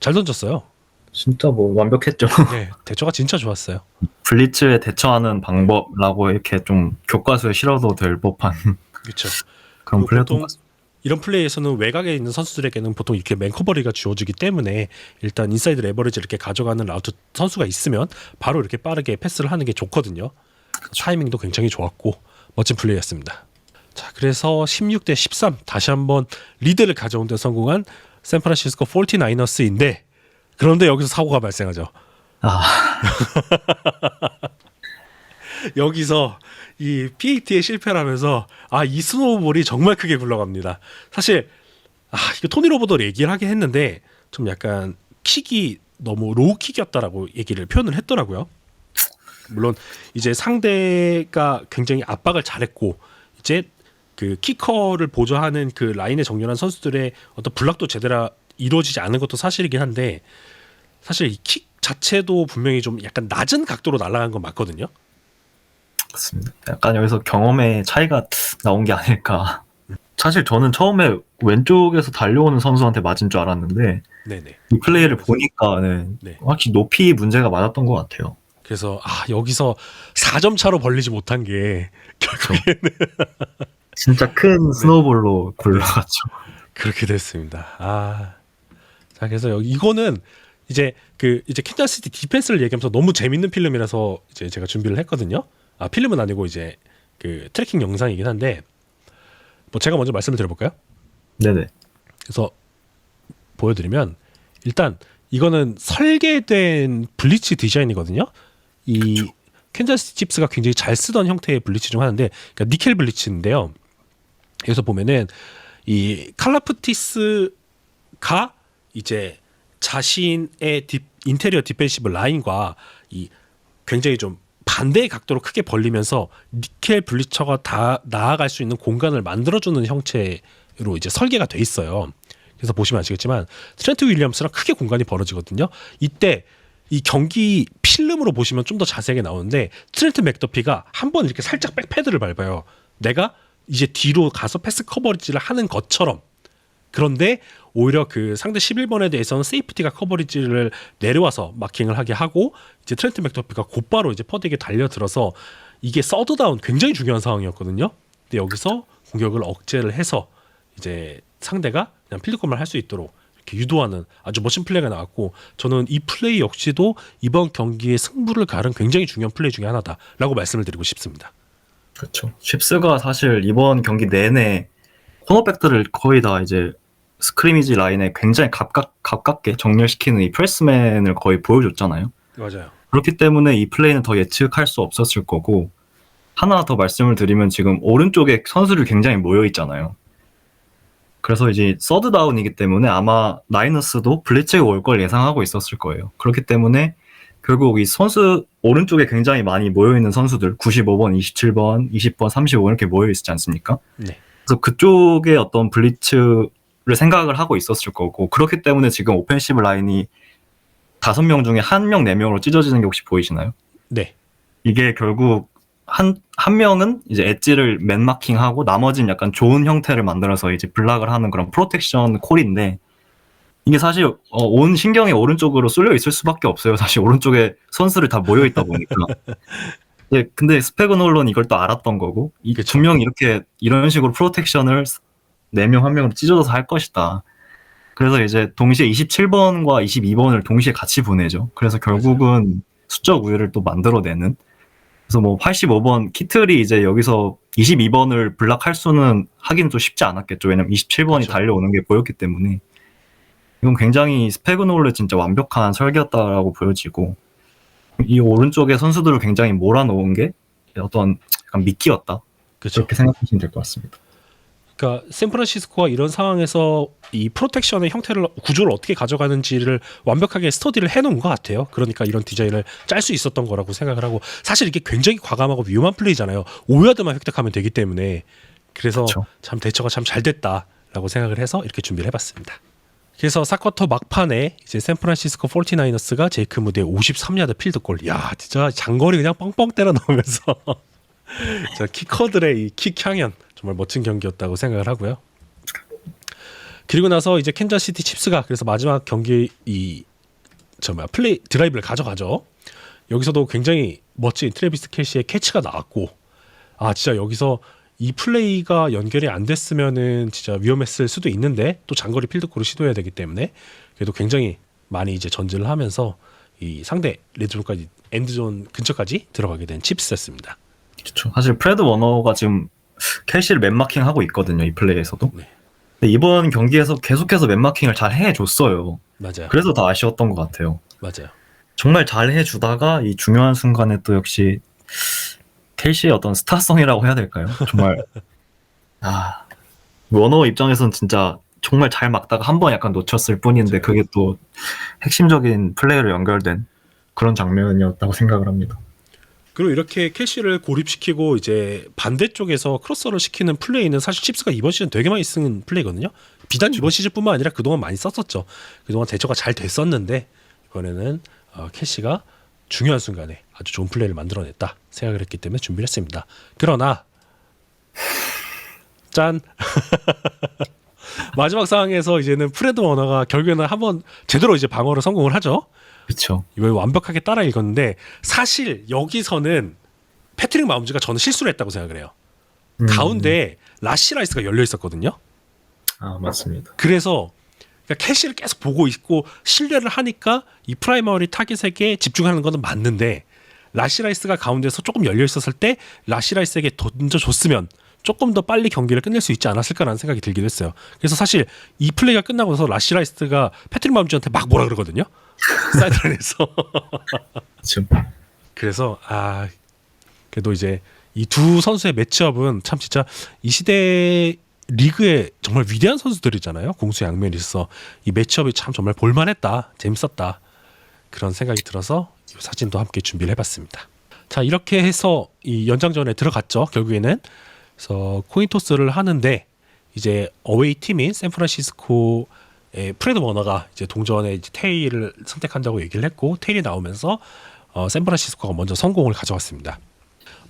잘 던졌어요. 진짜 뭐 완벽했죠. 네, 대처가 진짜 좋았어요. 블리츠에 대처하는 방법라고 이렇게 좀 교과서에 실어도 될 법한 그렇죠. 그런 플레이였던 것 보통 같습니다. 이런 플레이에서는 외곽에 있는 선수들에게는 보통 이렇게 맨 커버리가 주어지기 때문에 일단 인사이드 레버리지 이렇게 가져가는 라우트 선수가 있으면 바로 이렇게 빠르게 패스를 하는 게 좋거든요. 타이밍도 굉장히 좋았고 멋진 플레이였습니다. 자, 그래서 16대 13 다시 한번 리드를 가져온 데 성공한 샌프란시스코 49ers인데 그런데 여기서 사고가 발생하죠. 여기서 이 PAT에 실패를 하면서 이 스노우볼이 정말 크게 굴러갑니다. 사실 이거 토니 로버도 얘기를 하긴 했는데 좀 약간 킥이 너무 로우 킥이었다라고 얘기를 표현을 했더라고요. 물론 이제 상대가 굉장히 압박을 잘했고 이제 그 키커를 보조하는 그 라인에 정렬한 선수들의 어떤 블락도 제대로 이루어지지 않은 것도 사실이긴 한데 사실 이 킥 자체도 분명히 좀 약간 낮은 각도로 날아간 건 맞거든요. 맞습니다. 약간 여기서 경험의 차이가 나온 게 아닐까. 사실 저는 처음에 왼쪽에서 달려오는 선수한테 맞은 줄 알았는데 네네. 이 플레이를 보니까 네. 확실히 높이 문제가 맞았던 것 같아요. 그래서 여기서 4점 차로 벌리지 못한 게 결국에는 진짜 큰 스노우볼로 굴러갔죠. 그렇게 됐습니다. 자, 그래서 이거는 이제 이제 캔자스시티 디펜스를 얘기하면서 너무 재밌는 필름이라서 이제 제가 준비를 했거든요. 필름은 아니고 이제 그 트래킹 영상이긴 한데 뭐 제가 먼저 말씀을 드려볼까요? 네네. 그래서 보여드리면 일단 이거는 설계된 블리츠 디자인이거든요. 이 캔자스 칩스가 굉장히 잘 쓰던 형태의 블리츠 중 하나인데 그러니까 니켈 블리츠인데요. 여기서 보면은 이 칼라프티스가 이제 자신의 인테리어 디펜시브 라인과 이 굉장히 좀 반대의 각도로 크게 벌리면서 니켈 블리처가 다 나아갈 수 있는 공간을 만들어주는 형체로 이제 설계가 돼 있어요. 그래서 보시면 아시겠지만 트렌트 윌리엄스랑 크게 공간이 벌어지거든요. 이때 이 경기 필름으로 보시면 좀 더 자세하게 나오는데 트렌트 맥더피가 한번 이렇게 살짝 백패드를 밟아요. 내가 이제 뒤로 가서 패스 커버리지를 하는 것처럼 그런데 오히려 그 상대 11번에 대해서는 세이프티가 커버리지를 내려와서 마킹을 하게 하고 이제 트렌트 맥더피가 곧바로 이제 퍼디에게 달려들어서 이게 서드다운 굉장히 중요한 상황이었거든요. 근데 여기서 공격을 억제를 해서 이제 상대가 그냥 필드골만 할 수 있도록 이렇게 유도하는 아주 멋진 플레이가 나왔고 저는 이 플레이 역시도 이번 경기의 승부를 가른 굉장히 중요한 플레이 중에 하나다라고 말씀을 드리고 싶습니다. 그렇죠. 칩스가 사실 이번 경기 내내 코너백들을 거의 다 이제 스크리미지 라인에 굉장히 가깝게 정렬시키는 이 프레스맨을 거의 보여줬잖아요. 맞아요. 그렇기 때문에 이 플레이는 더 예측할 수 없었을 거고 하나 더 말씀을 드리면 지금 오른쪽에 선수들이 굉장히 모여 있잖아요. 그래서 이제 서드 다운이기 때문에 아마 나이너스도 블리츠가 올 걸 예상하고 있었을 거예요. 그렇기 때문에 결국 이 선수 오른쪽에 굉장히 많이 모여 있는 선수들 95번, 27번, 20번, 35번 이렇게 모여 있지 않습니까? 네. 그래서 그쪽에 어떤 블리츠를 생각을 하고 있었을 거고 그렇기 때문에 지금 오펜시브 라인이 5명 중에 1명, 4명으로 찢어지는 게 혹시 보이시나요? 네. 이게 결국 한 명은 이제 엣지를 맨마킹하고 나머지는 약간 좋은 형태를 만들어서 이제 블락을 하는 그런 프로텍션 콜인데 이게 사실 온 신경이 오른쪽으로 쏠려 있을 수밖에 없어요. 사실 오른쪽에 선수를 다 모여 있다 보니까. 네, 근데 스페그놀론 이걸 또 알았던 거고 이 그쵸. 분명히 이렇게 이런 식으로 프로텍션을 4명 1명으로 찢어져서 할 것이다. 그래서 이제 동시에 27번과 22번을 동시에 같이 보내죠. 그래서 결국은 수적 우위를 또 만들어내는. 그래서 뭐 85번 키틀이 이제 여기서 22번을 블락할 수는 하긴 좀 쉽지 않았겠죠. 왜냐면 27번이 그쵸. 달려오는 게 보였기 때문에. 이건 굉장히 스페그놀의 진짜 완벽한 설계였다라고 보여지고 이 오른쪽에 선수들을 굉장히 몰아놓은 게 어떤 약간 미끼였다. 그렇죠. 그렇게 생각하시면 될 것 같습니다. 그러니까 샌프란시스코가 이런 상황에서 이 프로텍션의 형태를 구조를 어떻게 가져가는지를 완벽하게 스터디를 해놓은 것 같아요. 그러니까 이런 디자인을 짤 수 있었던 거라고 생각을 하고 사실 이게 굉장히 과감하고 위험한 플레이잖아요. 5야드만 획득하면 되기 때문에 그래서 그쵸. 참 대처가 참 잘 됐다라고 생각을 해서 이렇게 준비를 해봤습니다. 그래서 4쿼터 막판에 이제 샌프란시스코 49어스가 제이크 무드의 53야드 필드골. 야 진짜 장거리 그냥 뻥뻥 때려 넣으면서 키커들의 이 킥 향연 정말 멋진 경기였다고 생각을 하고요. 그리고 나서 이제 캔자스시티 칩스가 그래서 마지막 경기 플레이 드라이브를 가져가죠. 여기서도 굉장히 멋진 트래비스 켈시의 캐치가 나왔고 진짜 여기서 이 플레이가 연결이 안 됐으면은 진짜 위험했을 수도 있는데 또 장거리 필드골을 시도해야 되기 때문에 그래도 굉장히 많이 이제 전진을 하면서 이 상대 레드존까지 엔드존 근처까지 들어가게 된 칩스였습니다. 그렇죠. 사실 프레드 워너가 지금 켈시를 맨마킹 하고 있거든요. 이 플레이에서도. 네. 근데 이번 경기에서 계속해서 맨마킹을 잘 해줬어요. 맞아요. 그래서 더 아쉬웠던 것 같아요. 맞아요. 정말 잘 해주다가 이 중요한 순간에 또 역시 켈시의 어떤 스타성이라고 해야 될까요? 정말 워너 입장에서는 진짜 정말 잘 막다가 한 번 약간 놓쳤을 뿐인데 맞아요. 그게 또 핵심적인 플레이로 연결된 그런 장면이었다고 생각을 합니다. 그리고 이렇게 캐시를 고립시키고 이제 반대쪽에서 크로스를 시키는 플레이는 사실 칩스가 이번 시즌 되게 많이 쓰는 플레이거든요. 비단 이번 시즌뿐만 아니라 그동안 많이 썼었죠. 그동안 대처가 잘 됐었는데 이번에는 캐시가 중요한 순간에 아주 좋은 플레이를 만들어냈다 생각을 했기 때문에 준비를 했습니다. 그러나 짠 마지막 상황에서 이제는 프레드 워너가 결국에는 한번 제대로 이제 방어를 성공을 하죠. 그렇죠. 이걸 완벽하게 따라 읽었는데 사실 여기서는 패트릭 마홈즈가 저는 실수를 했다고 생각을 해요. 가운데 라시 라이스가 열려 있었거든요. 맞습니다. 그래서 그러니까 캐시를 계속 보고 있고 신뢰를 하니까 이 프라이머리 타겟에게 집중하는 것은 맞는데 라시 라이스가 가운데서 조금 열려 있었을 때 라시 라이스에게 던져줬으면 조금 더 빨리 경기를 끝낼 수 있지 않았을까라는 생각이 들기도 했어요. 그래서 사실 이 플레이가 끝나고 나서 라시 라이스가 패트릭 마홈즈한테 막 뭐라 그러거든요. 사이드라인에서. 그렇죠. 그래서 그래도 이제 이 두 선수의 매치업은 참 진짜 이 시대 리그의 정말 위대한 선수들이잖아요. 공수 양면이 있어 이 매치업이 참 정말 볼만했다, 재밌었다 그런 생각이 들어서 이 사진도 함께 준비를 해봤습니다. 자 이렇게 해서 이 연장전에 들어갔죠. 결국에는 그래서 코인토스를 하는데 이제 어웨이 팀인 샌프란시스코 프레드 워너가 이제 동전에 이제 테일을 선택한다고 얘기를 했고 테일이 나오면서 샌프란시스코가 먼저 성공을 가져왔습니다.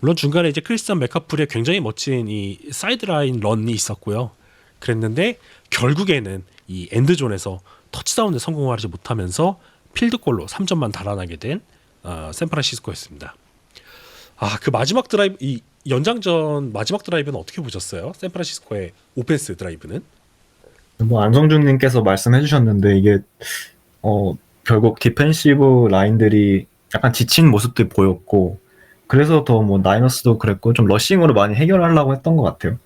물론 중간에 이제 크리스찬 맥카프리의 굉장히 멋진 이 사이드라인 런이 있었고요. 그랬는데 결국에는 이 엔드존에서 터치다운에 성공하지 못하면서 필드골로 3점만 달아나게 된 샌프란시스코였습니다. 그 마지막 드라이브, 이 연장전 마지막 드라이브는 어떻게 보셨어요? 샌프란시스코의 오펜스 드라이브는? 뭐 안성준님께서 말씀해주셨는데 이게 결국 디펜시브 라인들이 약간 지친 모습도 보였고 그래서 더 뭐 나이너스도 그랬고 좀 러싱으로 많이 해결하려고 했던 것 같아요.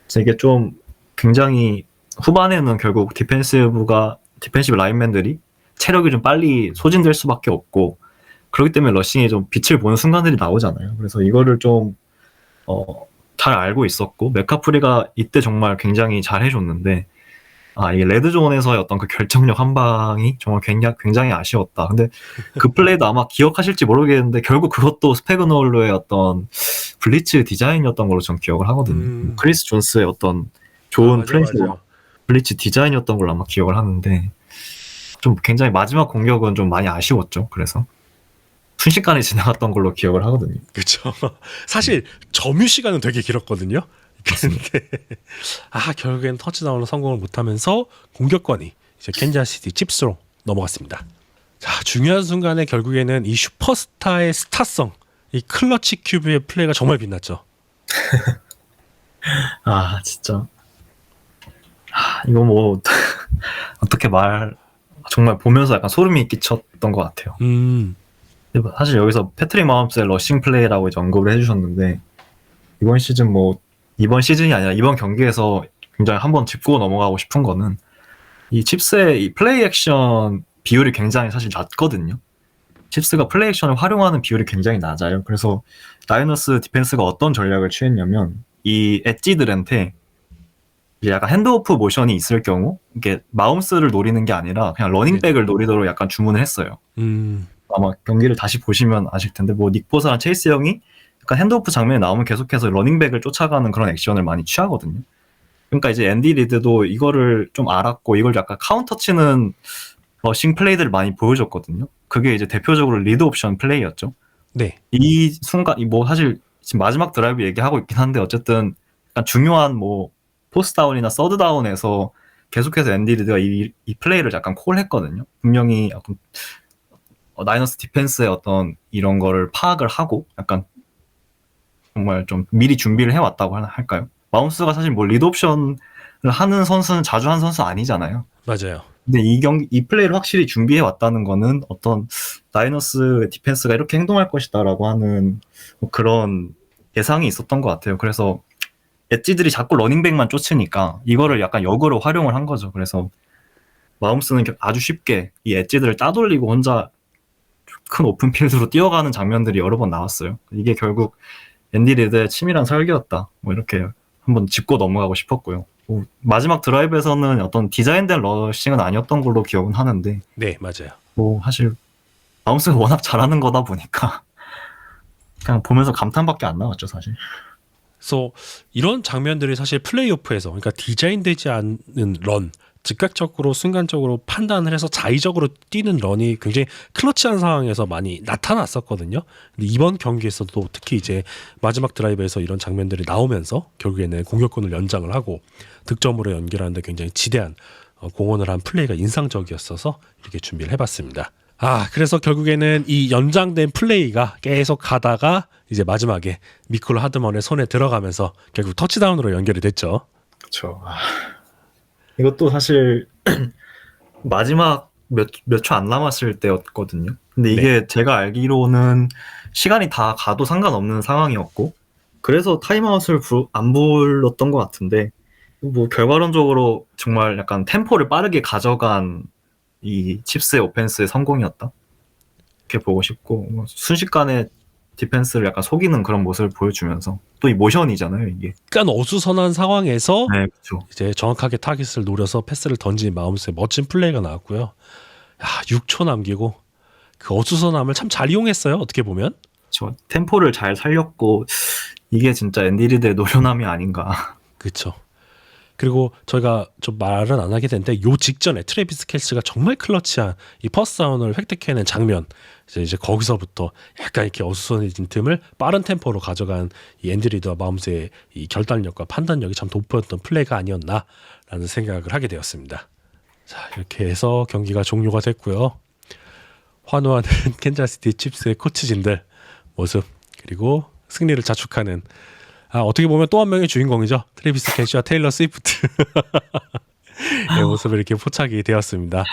그래서 이게 좀 굉장히 후반에는 결국 디펜시브 라인맨들이 체력이 좀 빨리 소진될 수밖에 없고 그렇기 때문에 러싱에 좀 빛을 보는 순간들이 나오잖아요. 그래서 이거를 좀 잘 알고 있었고 메카프리가 이때 정말 굉장히 잘 해줬는데 이게 레드존에서의 어떤 그 결정력 한 방이 정말 굉장히 아쉬웠다. 근데 그 플레이도 아마 기억하실지 모르겠는데 결국 그것도 스페그놀로의 어떤 블리츠 디자인이었던 걸로 전 기억을 하거든요. 크리스 존스의 어떤 좋은 플레이로 블리츠 디자인이었던 걸로 아마 기억을 하는데 좀 굉장히 마지막 공격은 좀 많이 아쉬웠죠. 그래서 순식간에 지나갔던 걸로 기억을 하거든요. 그렇죠. 사실 점유 시간은 되게 길었거든요. 근데 결국엔 터치다운으로 성공을 못하면서 공격권이 이제 캔자스시티 칩스로 넘어갔습니다. 자, 중요한 순간에 결국에는 이 슈퍼스타의 스타성, 이 클러치 큐브의 플레이가 정말 빛났죠. 진짜 이거 뭐 어떻게 정말 보면서 약간 소름이 끼쳤던 것 같아요. 사실 여기서 패트릭 마홈스의 러싱 플레이라고 이제 언급을 해주셨는데 이번 시즌이 아니라 이번 경기에서 굉장히 한번 짚고 넘어가고 싶은 거는 이 칩스의 이 플레이 액션 비율이 굉장히 사실 낮거든요. 칩스가 플레이 액션을 활용하는 비율이 굉장히 낮아요. 그래서 다이너스 디펜스가 어떤 전략을 취했냐면 이 엣지들한테 이제 약간 핸드오프 모션이 있을 경우 이게 마홈스를 노리는 게 아니라 그냥 러닝백을 노리도록 약간 주문을 했어요. 아마 경기를 다시 보시면 아실 텐데 뭐 닉보사랑 체이스 형이 약간 핸드오프 장면이 나오면 계속해서 러닝백을 쫓아가는 그런 액션을 많이 취하거든요. 그러니까 이제 앤디 리드도 이거를 좀 알았고 이걸 약간 카운터 치는 러싱 플레이들을 많이 보여줬거든요. 그게 이제 대표적으로 리드 옵션 플레이였죠. 네. 이 순간 뭐 사실 지금 마지막 드라이브 얘기하고 있긴 한데 어쨌든 약간 중요한 뭐 포스트다운이나 서드다운에서 계속해서 앤디 리드가 이 플레이를 약간 콜했거든요. 분명히 약간 나이너스 디펜스의 어떤 이런 거를 파악을 하고 약간 정말 좀 미리 준비를 해왔다고 할까요? 마홈스가 사실 뭐 리드 옵션을 하는 선수는 자주 한 선수 아니잖아요. 맞아요. 근데 이 플레이를 확실히 준비해왔다는 거는 어떤 나이너스 디펜스가 이렇게 행동할 것이다라고 하는 뭐 그런 예상이 있었던 것 같아요. 그래서 엣지들이 자꾸 러닝백만 쫓으니까 이거를 약간 역으로 활용을 한 거죠. 그래서 마홈스는 아주 쉽게 이 엣지들을 따돌리고 혼자 큰 오픈필드로 뛰어가는 장면들이 여러 번 나왔어요. 이게 결국 앤디 리드의 치밀한 설계였다. 뭐 이렇게 한번 짚고 넘어가고 싶었고요. 마지막 드라이브에서는 어떤 디자인된 러싱은 아니었던 걸로 기억은 하는데 네, 맞아요. 뭐 사실 마홈스가 워낙 잘하는 거다 보니까 그냥 보면서 감탄밖에 안 나왔죠, 사실. 그래서 이런 장면들이 사실 플레이오프에서 그러니까 디자인되지 않은 런, 즉각적으로 순간적으로 판단을 해서 자의적으로 뛰는 런이 굉장히 클러치한 상황에서 많이 나타났었거든요. 근데 이번 경기에서도 특히 이제 마지막 드라이브에서 이런 장면들이 나오면서 결국에는 공격권을 연장을 하고 득점으로 연결하는데 굉장히 지대한 공헌을 한 플레이가 인상적이었어서 이렇게 준비를 해봤습니다. 그래서 결국에는 이 연장된 플레이가 계속 가다가 이제 마지막에 미클 하드먼의 손에 들어가면서 결국 터치다운으로 연결이 됐죠. 그렇죠. 이것도 사실 마지막 몇 초 안 남았을 때였거든요. 근데 이게 제가 알기로는 시간이 다 가도 상관없는 상황이었고 그래서 타임아웃을 안 불렀던 것 같은데 뭐 결과론적으로 정말 약간 템포를 빠르게 가져간 이 칩스의 오펜스의 성공이었다. 이렇게 보고 싶고 뭐 순식간에 디펜스를 약간 속이는 그런 모습을 보여주면서 또 이 모션이잖아요, 이게. 약간 어수선한 상황에서 네, 그렇죠. 이제 정확하게 타깃을 노려서 패스를 던진 마홈스의 멋진 플레이가 나왔고요. 6초 남기고 그 어수선함을 참 잘 이용했어요. 어떻게 보면. 그렇죠. 템포를 잘 살렸고 이게 진짜 앤디 리드의 노련함이 아닌가. 그렇죠. 그리고 저희가 좀 말은 안 하게 됐는데 요 직전에 트래비스 켈시가 정말 클러치한 이 퍼스트다운을 획득해낸 장면, 이제 거기서부터 약간 이렇게 어수선해진 틈을 빠른 템포로 가져간 이 앤디 리드와 마홈스의 이 결단력과 판단력이 참 돋보였던 플레이가 아니었나라는 생각을 하게 되었습니다. 자, 이렇게 해서 경기가 종료가 됐고요. 환호하는 캔자스시티 칩스의 코치진들 모습, 그리고 승리를 자축하는, 어떻게 보면 또 한 명의 주인공이죠. 트래비스 켈시와 테일러 스위프트 의 모습을 이렇게 포착이 되었습니다.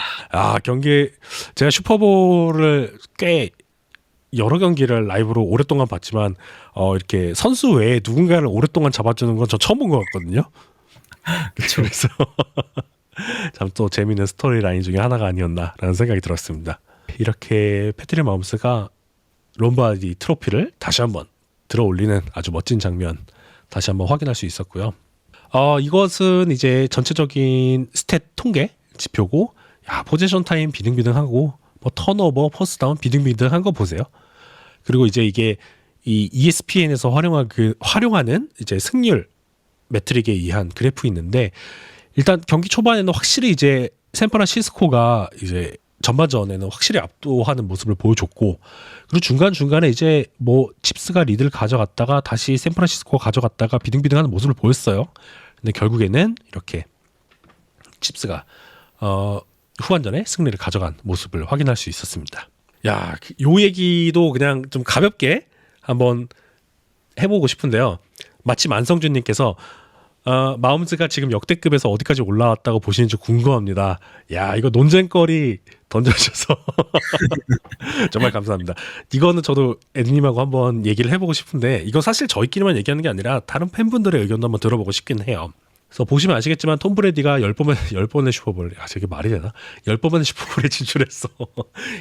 경기, 제가 슈퍼볼을 꽤 여러 경기를 라이브로 오랫동안 봤지만 이렇게 선수 외에 누군가를 오랫동안 잡아주는 건 저 처음 본 것 같거든요. 그래서 참 또 재미있는 스토리 라인 중에 하나가 아니었나라는 생각이 들었습니다. 이렇게 패트릭 마홈스가 롬바르디 트로피를 다시 한번 들어 올리는 아주 멋진 장면 다시 한번 확인할 수 있었고요. 이것은 이제 전체적인 스탯 통계 지표고, 포지션 타임 비등비등하고, 뭐 턴오버, 퍼스트다운 비등비등한 거 보세요. 그리고 이제 이게 이 ESPN에서 활용하는 이제 승률 매트릭에 의한 그래프 있는데, 일단 경기 초반에는 확실히 이제 샌프란시스코가 이제 전반전에는 확실히 압도하는 모습을 보여줬고, 그리고 중간중간에 이제 뭐 칩스가 리드를 가져갔다가 다시 샌프란시스코가 가져갔다가 비등비등하는 모습을 보였어요. 근데 결국에는 이렇게 칩스가 후반전에 승리를 가져간 모습을 확인할 수 있었습니다. 요 얘기도 그냥 좀 가볍게 한번 해보고 싶은데요. 마침 안성준님께서 마홈스가 지금 역대급에서 어디까지 올라왔다고 보시는지 궁금합니다. 이거 논쟁거리 던져주셔서 정말 감사합니다. 이거는 저도 에디님하고 한번 얘기를 해보고 싶은데, 이거 사실 저희끼리만 얘기하는 게 아니라 다른 팬분들의 의견도 한번 들어보고 싶긴 해요. 그래서 보시면 아시겠지만 톰 브레디가 10번의 슈퍼볼, 저게 말이 되나? 10번의 슈퍼볼에 진출해서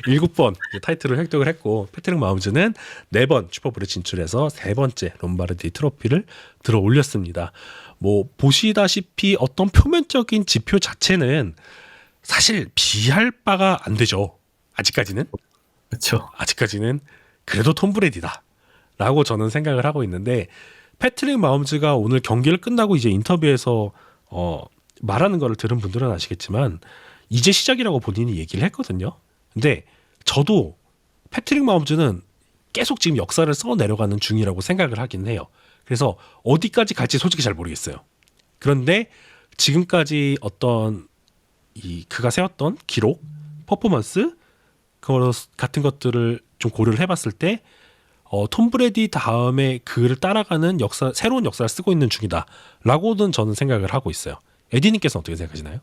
7번 타이틀을 획득을 했고, 패트릭 마홈스는 4번 슈퍼볼에 진출해서 3번째 롬바르디 트로피를 들어 올렸습니다. 뭐 보시다시피 어떤 표면적인 지표 자체는 사실 비할 바가 안 되죠. 아직까지는. 그렇죠. 아직까지는 그래도 톰 브레디다 라고 저는 생각을 하고 있는데, 패트릭 마홈스가 오늘 경기를 끝나고 이제 인터뷰에서 말하는 거를 들은 분들은 아시겠지만 이제 시작이라고 본인이 얘기를 했거든요. 근데 저도 패트릭 마홈스는 계속 지금 역사를 써 내려가는 중이라고 생각을 하긴 해요. 그래서 어디까지 갈지 솔직히 잘 모르겠어요. 그런데 지금까지 어떤 그가 세웠던 기록, 퍼포먼스 같은 것들을 좀 고려를 해봤을 때 톰 브레디 다음에 그를 따라가는 새로운 역사를 쓰고 있는 중이다라고는 저는 생각을 하고 있어요. 에디님께서 어떻게 생각하시나요?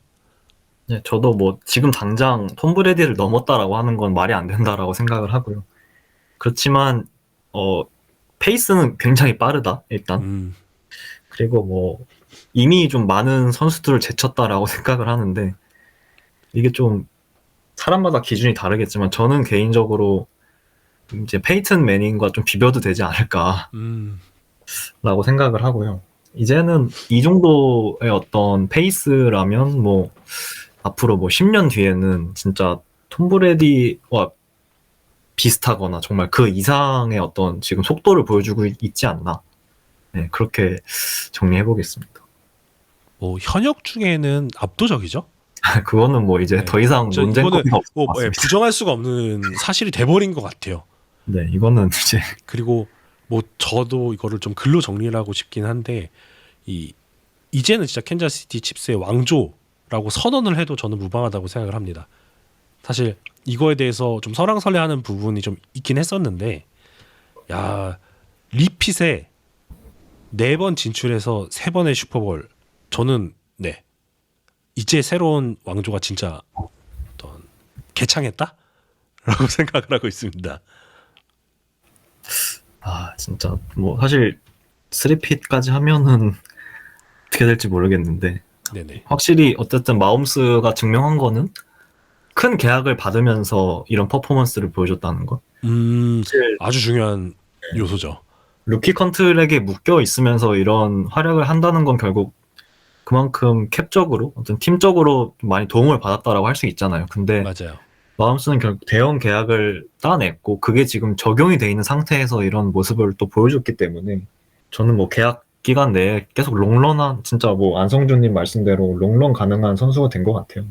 네, 저도 뭐 지금 당장 톰 브레디를 넘었다라고 하는 건 말이 안 된다라고 생각을 하고요. 그렇지만 페이스는 굉장히 빠르다 일단. 그리고 뭐 이미 좀 많은 선수들을 제쳤다라고 생각을 하는데, 이게 좀 사람마다 기준이 다르겠지만 저는 개인적으로 이제 페이튼 매닝과 좀 비벼도 되지 않을까라고 생각을 하고요. 이제는 이 정도의 어떤 페이스라면 뭐 앞으로 뭐 10년 뒤에는 진짜 톰 브레디와 비슷하거나 정말 그 이상의 어떤 지금 속도를 보여주고 있지 않나. 네, 그렇게 정리해 보겠습니다. 뭐 현역 중에는 압도적이죠. 그거는 뭐 이제 더 이상 논쟁거리가 없을 것 같습니다. 부정할 수가 없는 사실이 돼버린 것 같아요. 네, 이거는 이제 그리고 뭐 저도 이거를 좀 글로 정리를 하고 싶긴 한데, 이제는 진짜 캔자스시티 칩스의 왕조라고 선언을 해도 저는 무방하다고 생각을 합니다. 사실 이거에 대해서 좀 설왕설래하는 부분이 좀 있긴 했었는데, 리핏에 4번 진출해서 3번의 슈퍼볼, 저는 이제 새로운 왕조가 진짜 어떤 개창했다라고 생각을 하고 있습니다. 진짜 뭐 사실 3핏까지 하면은 어떻게 될지 모르겠는데, 네네. 확실히 어쨌든 마홈스가 증명한 거는 큰 계약을 받으면서 이런 퍼포먼스를 보여줬다는 거. 아주 중요한 요소죠. 루키 컨트랙에 묶여 있으면서 이런 활약을 한다는 건 결국 그만큼 캡적으로 어떤 팀적으로 많이 도움을 받았다라고 할 수 있잖아요. 근데 맞아요. 마홈스는 결국 대형 계약을 따냈고 그게 지금 적용이 돼 있는 상태에서 이런 모습을 또 보여줬기 때문에 저는 뭐 계약이 기간 내에 계속 롱런한 진짜 뭐 안성준님 말씀대로 롱런 가능한 선수가 된 것 같아요.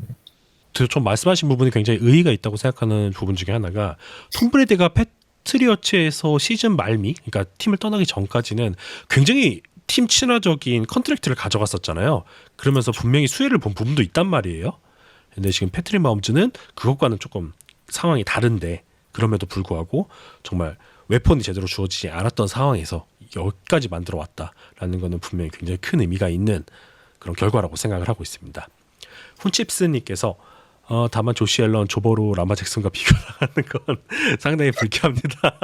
좀 말씀하신 부분이 굉장히 의의가 있다고 생각하는 부분 중에 하나가 톰 브레이드가 패트리어츠에서 시즌 말미, 그러니까 팀을 떠나기 전까지는 굉장히 팀 친화적인 컨트랙트를 가져갔었잖아요. 그러면서 분명히 수혜를 본 부분도 있단 말이에요. 근데 지금 패트릭 마홈즈는 그것과는 조금 상황이 다른데 그럼에도 불구하고 정말 웨폰이 제대로 주어지지 않았던 상황에서 여기까지 만들어 왔다라는 거는 분명히 굉장히 큰 의미가 있는 그런 결과라고 생각을 하고 있습니다. 훈칩스님께서 다만 조시 앨런, 조버로, 라마 잭슨과 비교하는 건 상당히 불쾌합니다.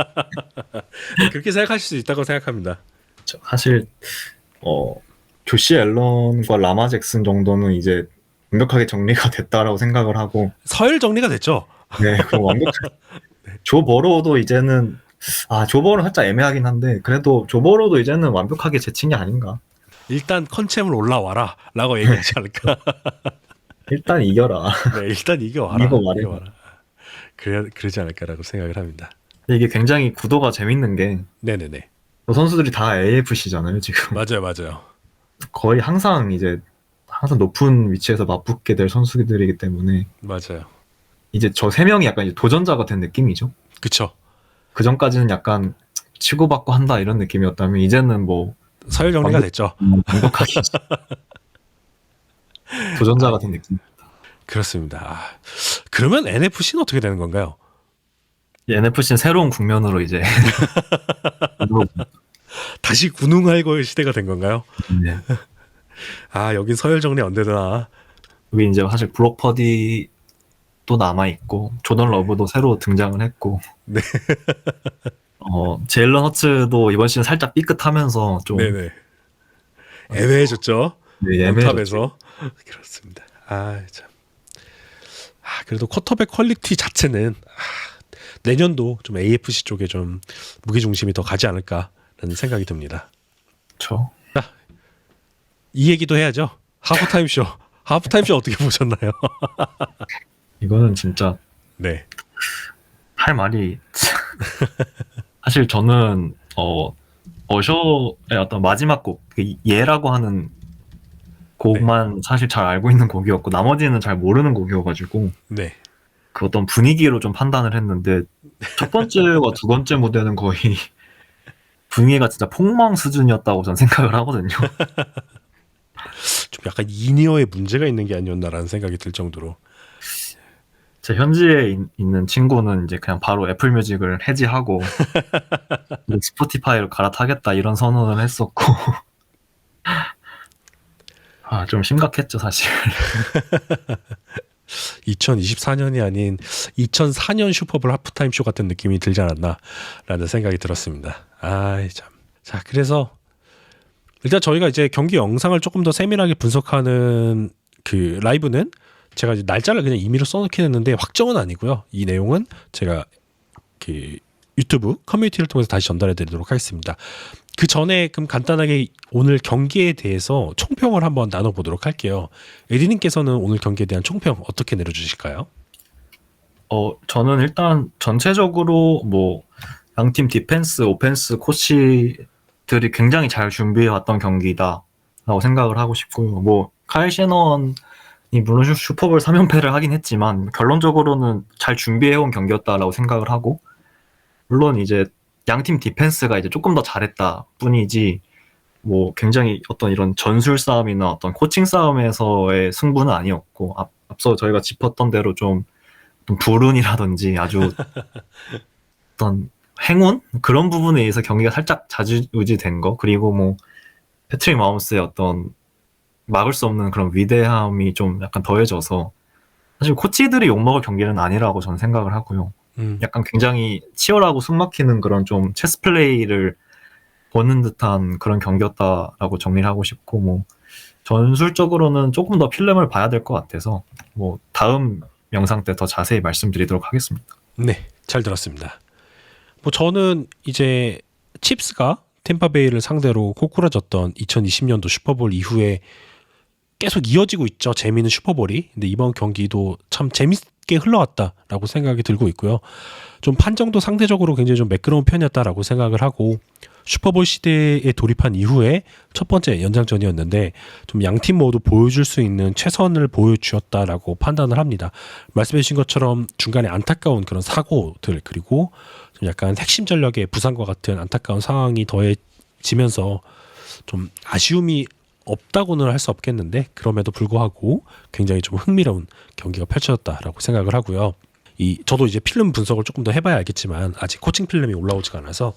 그렇게 생각하실 수 있다고 생각합니다. 사실 조시 앨런과 라마 잭슨 정도는 이제 완벽하게 정리가 됐다라고 생각을 하고 서열 정리가 됐죠. 네, 그럼 완벽하게 조 버로도 이제는 조 버로는 살짝 애매하긴 한데 그래도 조 버로도 이제는 완벽하게 제친 게 아닌가. 일단 컨챔을 올라와라 라고 얘기하지 않을까. 일단 이겨라. 네, 일단 이겨와라. 이거 말해. 이겨와라. 그러지 않을까라고 생각을 합니다. 이게 굉장히 구도가 재밌는 게 네네네. 선수들이 다 AFC잖아요 지금. 맞아요. 거의 항상 높은 위치에서 맞붙게 될 선수들이기 때문에 맞아요. 이제 저 세 명이 약간 이제 도전자가 된 느낌이죠. 그쵸. 그 전까지는 약간 치고받고 한다 이런 느낌이었다면 이제는 뭐 서열 정리가 됐죠. 완벽하게 도전자가 된 느낌. 그렇습니다. 그러면 NFC는 어떻게 되는 건가요? NFC는 새로운 국면으로 이제 다시 군웅할거의 시대가 된 건가요? 네. 여긴 서열 정리 안 되나. 여기 이제 사실 브록 퍼디 또 남아 있고 조던 러브도 새로 등장을 했고, 네. 제일런 허츠도 이번 시즌 살짝 삐끗하면서 좀 네네. 애매해졌죠. 네, 탑에서 그렇습니다. 참. 그래도 쿼터백 퀄리티 자체는 내년도 좀 AFC 쪽에 좀 무게 중심이 더 가지 않을까라는 생각이 듭니다. 그렇죠. 이 얘기도 해야죠. 하프타임쇼. 하프타임쇼 어떻게 보셨나요? 이거는 진짜 네. 할 말이 사실 저는 어쇼의 어떤 마지막 곡, 그 예라고 하는 곡만 사실 잘 알고 있는 곡이었고 나머지는 잘 모르는 곡이어가지고 네. 그 어떤 분위기로 좀 판단을 했는데 첫 번째와 두 번째 무대는 거의 분위기가 진짜 폭망 수준이었다고 저는 생각을 하거든요. 좀 약간 이니어에 문제가 있는 게 아니었나라는 생각이 들 정도로. 제 현지에 있는 친구는 이제 그냥 바로 애플 뮤직을 해지하고 스포티파이로 갈아타겠다 이런 선언을 했었고 좀 심각했죠 사실. 2024년이 아닌 2004년 슈퍼볼 하프타임 쇼 같은 느낌이 들지 않았나라는 생각이 들었습니다. 참. 자, 그래서 일단 저희가 이제 경기 영상을 조금 더 세밀하게 분석하는 그 라이브는 제가 이제 날짜를 그냥 임의로 써놓긴 했는데 확정은 아니고요. 이 내용은 제가 그 유튜브 커뮤니티를 통해서 다시 전달해드리도록 하겠습니다. 그 전에 그럼 간단하게 오늘 경기에 대해서 총평을 한번 나눠보도록 할게요. 에디님께서는 오늘 경기에 대한 총평 어떻게 내려주실까요? 저는 일단 전체적으로 뭐 양팀 디펜스, 오펜스 코치들이 굉장히 잘 준비해왔던 경기다라고 생각을 하고 싶고요. 뭐 카일 셰넌이 물론 슈퍼볼 3연패를 하긴 했지만 결론적으로는 잘 준비해온 경기였다라고 생각을 하고, 물론 이제 양팀 디펜스가 이제 조금 더 잘했다 뿐이지 뭐 굉장히 어떤 이런 전술 싸움이나 어떤 코칭 싸움에서의 승부는 아니었고, 앞서 저희가 짚었던 대로 좀 불운이라든지 아주 어떤 행운? 그런 부분에 의해서 경기가 살짝 좌지우지된 거, 그리고 뭐 패트릭 마홈스의 어떤 막을 수 없는 그런 위대함이 좀 약간 더해져서 사실 코치들이 욕먹을 경기는 아니라고 저는 생각을 하고요. 약간 굉장히 치열하고 숨막히는 그런 좀 체스 플레이를 보는 듯한 그런 경기였다라고 정리를 하고 싶고, 뭐 전술적으로는 조금 더 필름을 봐야 될 것 같아서 뭐 다음 영상 때 더 자세히 말씀드리도록 하겠습니다. 네, 잘 들었습니다. 뭐 저는 이제 칩스가 템파베이를 상대로 꼬꾸라졌던 2020년도 슈퍼볼 이후에 계속 이어지고 있죠. 재미있는 슈퍼볼이. 근데 이번 경기도 참 쉽게 흘러왔다라고 생각이 들고 있고요. 좀 판정도 상대적으로 굉장히 좀 매끄러운 편이었다라고 생각을 하고 슈퍼볼 시대에 돌입한 이후에 첫 번째 연장전이었는데 좀 양팀 모두 보여줄 수 있는 최선을 보여주었다라고 판단을 합니다. 말씀해 주신 것처럼 중간에 안타까운 그런 사고들 그리고 좀 약간 핵심 전력의 부상과 같은 안타까운 상황이 더해지면서 좀 아쉬움이 없다고는 할 수 없겠는데 그럼에도 불구하고 굉장히 좀 흥미로운 경기가 펼쳐졌다라고 생각을 하고요. 저도 이제 필름 분석을 조금 더 해봐야 알겠지만 아직 코칭 필름이 올라오지가 않아서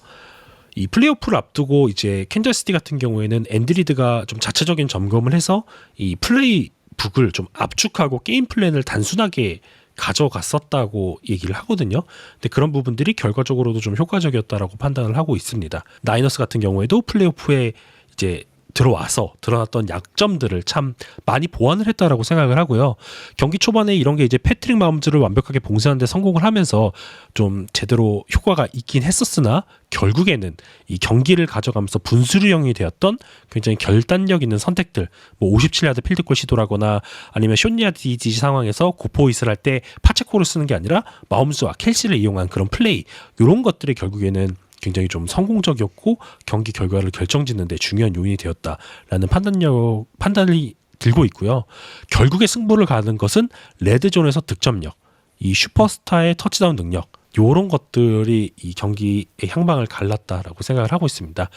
이 플레이오프를 앞두고 이제 캔자스시티 같은 경우에는 앤드리드가 좀 자체적인 점검을 해서 이 플레이북을 좀 압축하고 게임 플랜을 단순하게 가져갔었다고 얘기를 하거든요. 근데 그런 부분들이 결과적으로도 좀 효과적이었다라고 판단을 하고 있습니다. 나이너스 같은 경우에도 플레이오프에 이제 들어와서 드러났던 약점들을 참 많이 보완을 했다라고 생각을 하고요. 경기 초반에 이런 게 이제 패트릭 마홈즈를 완벽하게 봉쇄하는 데 성공을 하면서 좀 제대로 효과가 있긴 했었으나 결국에는 이 경기를 가져가면서 분수령이 되었던 굉장히 결단력 있는 선택들, 뭐 57야드 필드골 시도라거나 아니면 숏야디지 상황에서 고포잇을 할 때 파체코를 쓰는 게 아니라 마홈즈와 켈시를 이용한 그런 플레이, 이런 것들이 결국에는 굉장히 좀 성공적이었고 경기 결과를 결정짓는 데 중요한 요인이 되었다라는 판단이 들고 있고요. 결국에 승부를 가는 것은 레드존에서 득점력, 이 슈퍼스타의 터치다운 능력, 이런 것들이 이 경기의 향방을 갈랐다라고 생각을 하고 있습니다.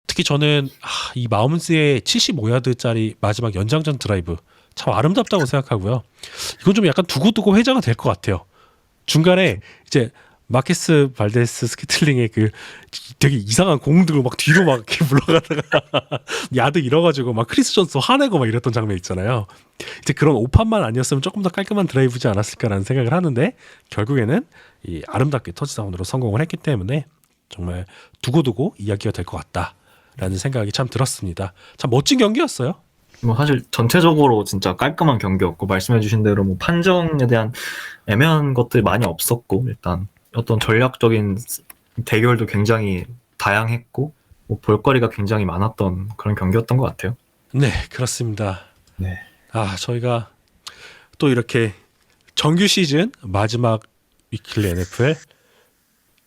특히 저는 이 마홈스의 75야드짜리 마지막 연장전 드라이브 참 아름답다고 생각하고요. 이건 좀 약간 두고두고 회자가 될 것 같아요. 중간에 이제 마케스 발데스 스키틀링의 그 되게 이상한 공들고 막 뒤로 막 이렇게 물러가다가 야드 잃어가지고 막 크리스 존스 화내고 막 이랬던 장면 있잖아요. 이제 그런 오판만 아니었으면 조금 더 깔끔한 드라이브지 않았을까라는 생각을 하는데 결국에는 이 아름답게 터치다운으로 성공을 했기 때문에 정말 두고두고 이야기가 될 것 같다라는 생각이 참 들었습니다. 참 멋진 경기였어요. 뭐 사실 전체적으로 진짜 깔끔한 경기였고 말씀해주신 대로 뭐 판정에 대한 애매한 것들이 많이 없었고 일단 어떤 전략적인 대결도 굉장히 다양했고 뭐 볼거리가 굉장히 많았던 그런 경기였던 것 같아요. 네, 그렇습니다. 네. 저희가 또 이렇게 정규 시즌 마지막 위클리 NFL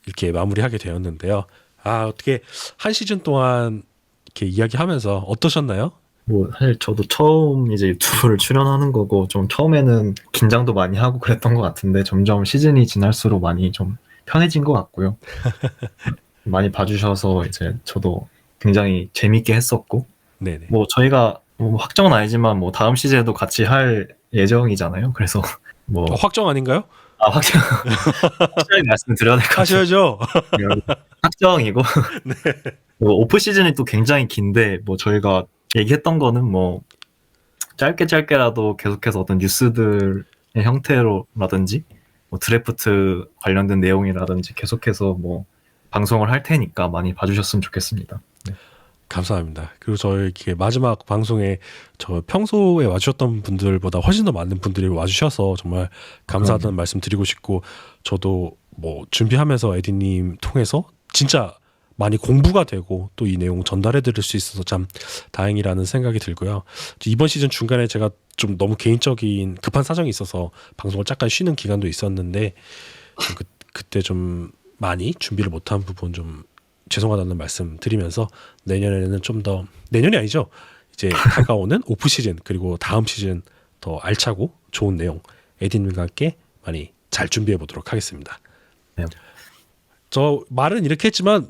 이렇게 마무리하게 되었는데요. 어떻게 한 시즌 동안 이렇게 이야기하면서 어떠셨나요? 뭐 사실 저도 처음 이제 유튜브를 출연하는 거고 좀 처음에는 긴장도 많이 하고 그랬던 것 같은데 점점 시즌이 지날수록 많이 좀 편해진 것 같고요. 많이 봐주셔서 이제 저도 굉장히 재밌게 했었고 네네. 뭐 저희가 뭐 확정은 아니지만 뭐 다음 시즌에도 같이 할 예정이잖아요. 그래서 뭐 확정 아닌가요? 확실하게 말씀드려야 될 것 같아요. 하셔야죠. 확정이고 뭐 오프 시즌이 또 굉장히 긴데 뭐 저희가 얘기했던 거는 뭐 짧게라도 계속해서 어떤 뉴스들의 형태로라든지 뭐 드래프트 관련된 내용이라든지 계속해서 뭐 방송을 할 테니까 많이 봐주셨으면 좋겠습니다. 네. 감사합니다. 그리고 저희 이렇게 마지막 방송에 저 평소에 와주셨던 분들보다 훨씬 더 많은 분들이 와주셔서 정말 감사하다는 말씀 드리고 싶고 저도 뭐 준비하면서 에디님 통해서 진짜 많이 공부가 되고 또 이 내용 전달해 드릴 수 있어서 참 다행이라는 생각이 들고요. 이번 시즌 중간에 제가 좀 너무 개인적인 급한 사정이 있어서 방송을 잠깐 쉬는 기간도 있었는데 그때 좀 많이 준비를 못한 부분 좀 죄송하다는 말씀 드리면서 내년에는 좀 더 내년이 아니죠. 이제 다가오는 오프 시즌 그리고 다음 시즌 더 알차고 좋은 내용 에디님과 함께 많이 잘 준비해 보도록 하겠습니다. 네. 저 말은 이렇게 했지만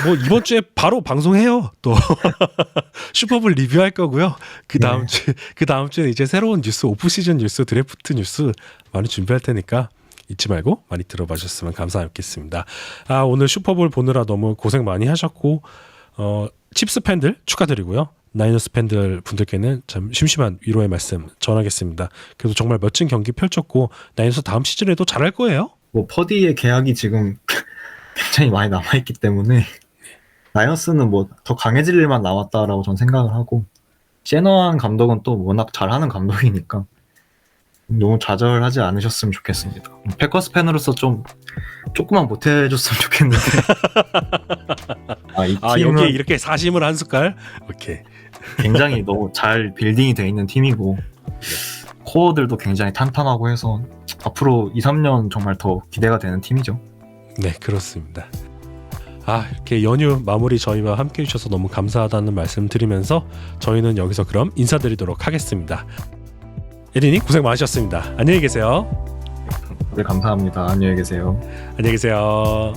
뭐 이번 주에 바로 방송해요. 또 슈퍼볼 리뷰할 거고요. 그 다음 주에 이제 새로운 뉴스, 오프 시즌 뉴스, 드래프트 뉴스 많이 준비할 테니까 잊지 말고 많이 들어봐 주셨으면 감사하겠습니다. 오늘 슈퍼볼 보느라 너무 고생 많이 하셨고 칩스 팬들 축하드리고요. 나이너스 팬들 분들께는 참 심심한 위로의 말씀 전하겠습니다. 그래도 정말 멋진 경기 펼쳤고 나이너스 다음 시즌에도 잘할 거예요. 뭐 퍼디의 계약이 지금 굉장히 많이 남아있기 때문에 라이언스는 뭐 더 강해질 일만 남았다라고 전 생각을 하고 셰너한 감독은 또 워낙 잘하는 감독이니까 너무 좌절하지 않으셨으면 좋겠습니다. 패커스 팬으로서 조금만 못해줬으면 좋겠는데 이 팀은 여기에 이렇게 사심을 한 숟갈? 오케이. 굉장히 너무 잘 빌딩이 돼 있는 팀이고 코어들도 굉장히 탄탄하고 해서 앞으로 2, 3년 정말 더 기대가 되는 팀이죠. 네, 그렇습니다. 이렇게 연휴 마무리 저희와 함께 해주셔서 너무 감사하다는 말씀 드리면서 저희는 여기서 그럼 인사드리도록 하겠습니다. 에리님 고생 많으셨습니다. 안녕히 계세요. 네, 감사합니다. 안녕히 계세요. 안녕히 계세요.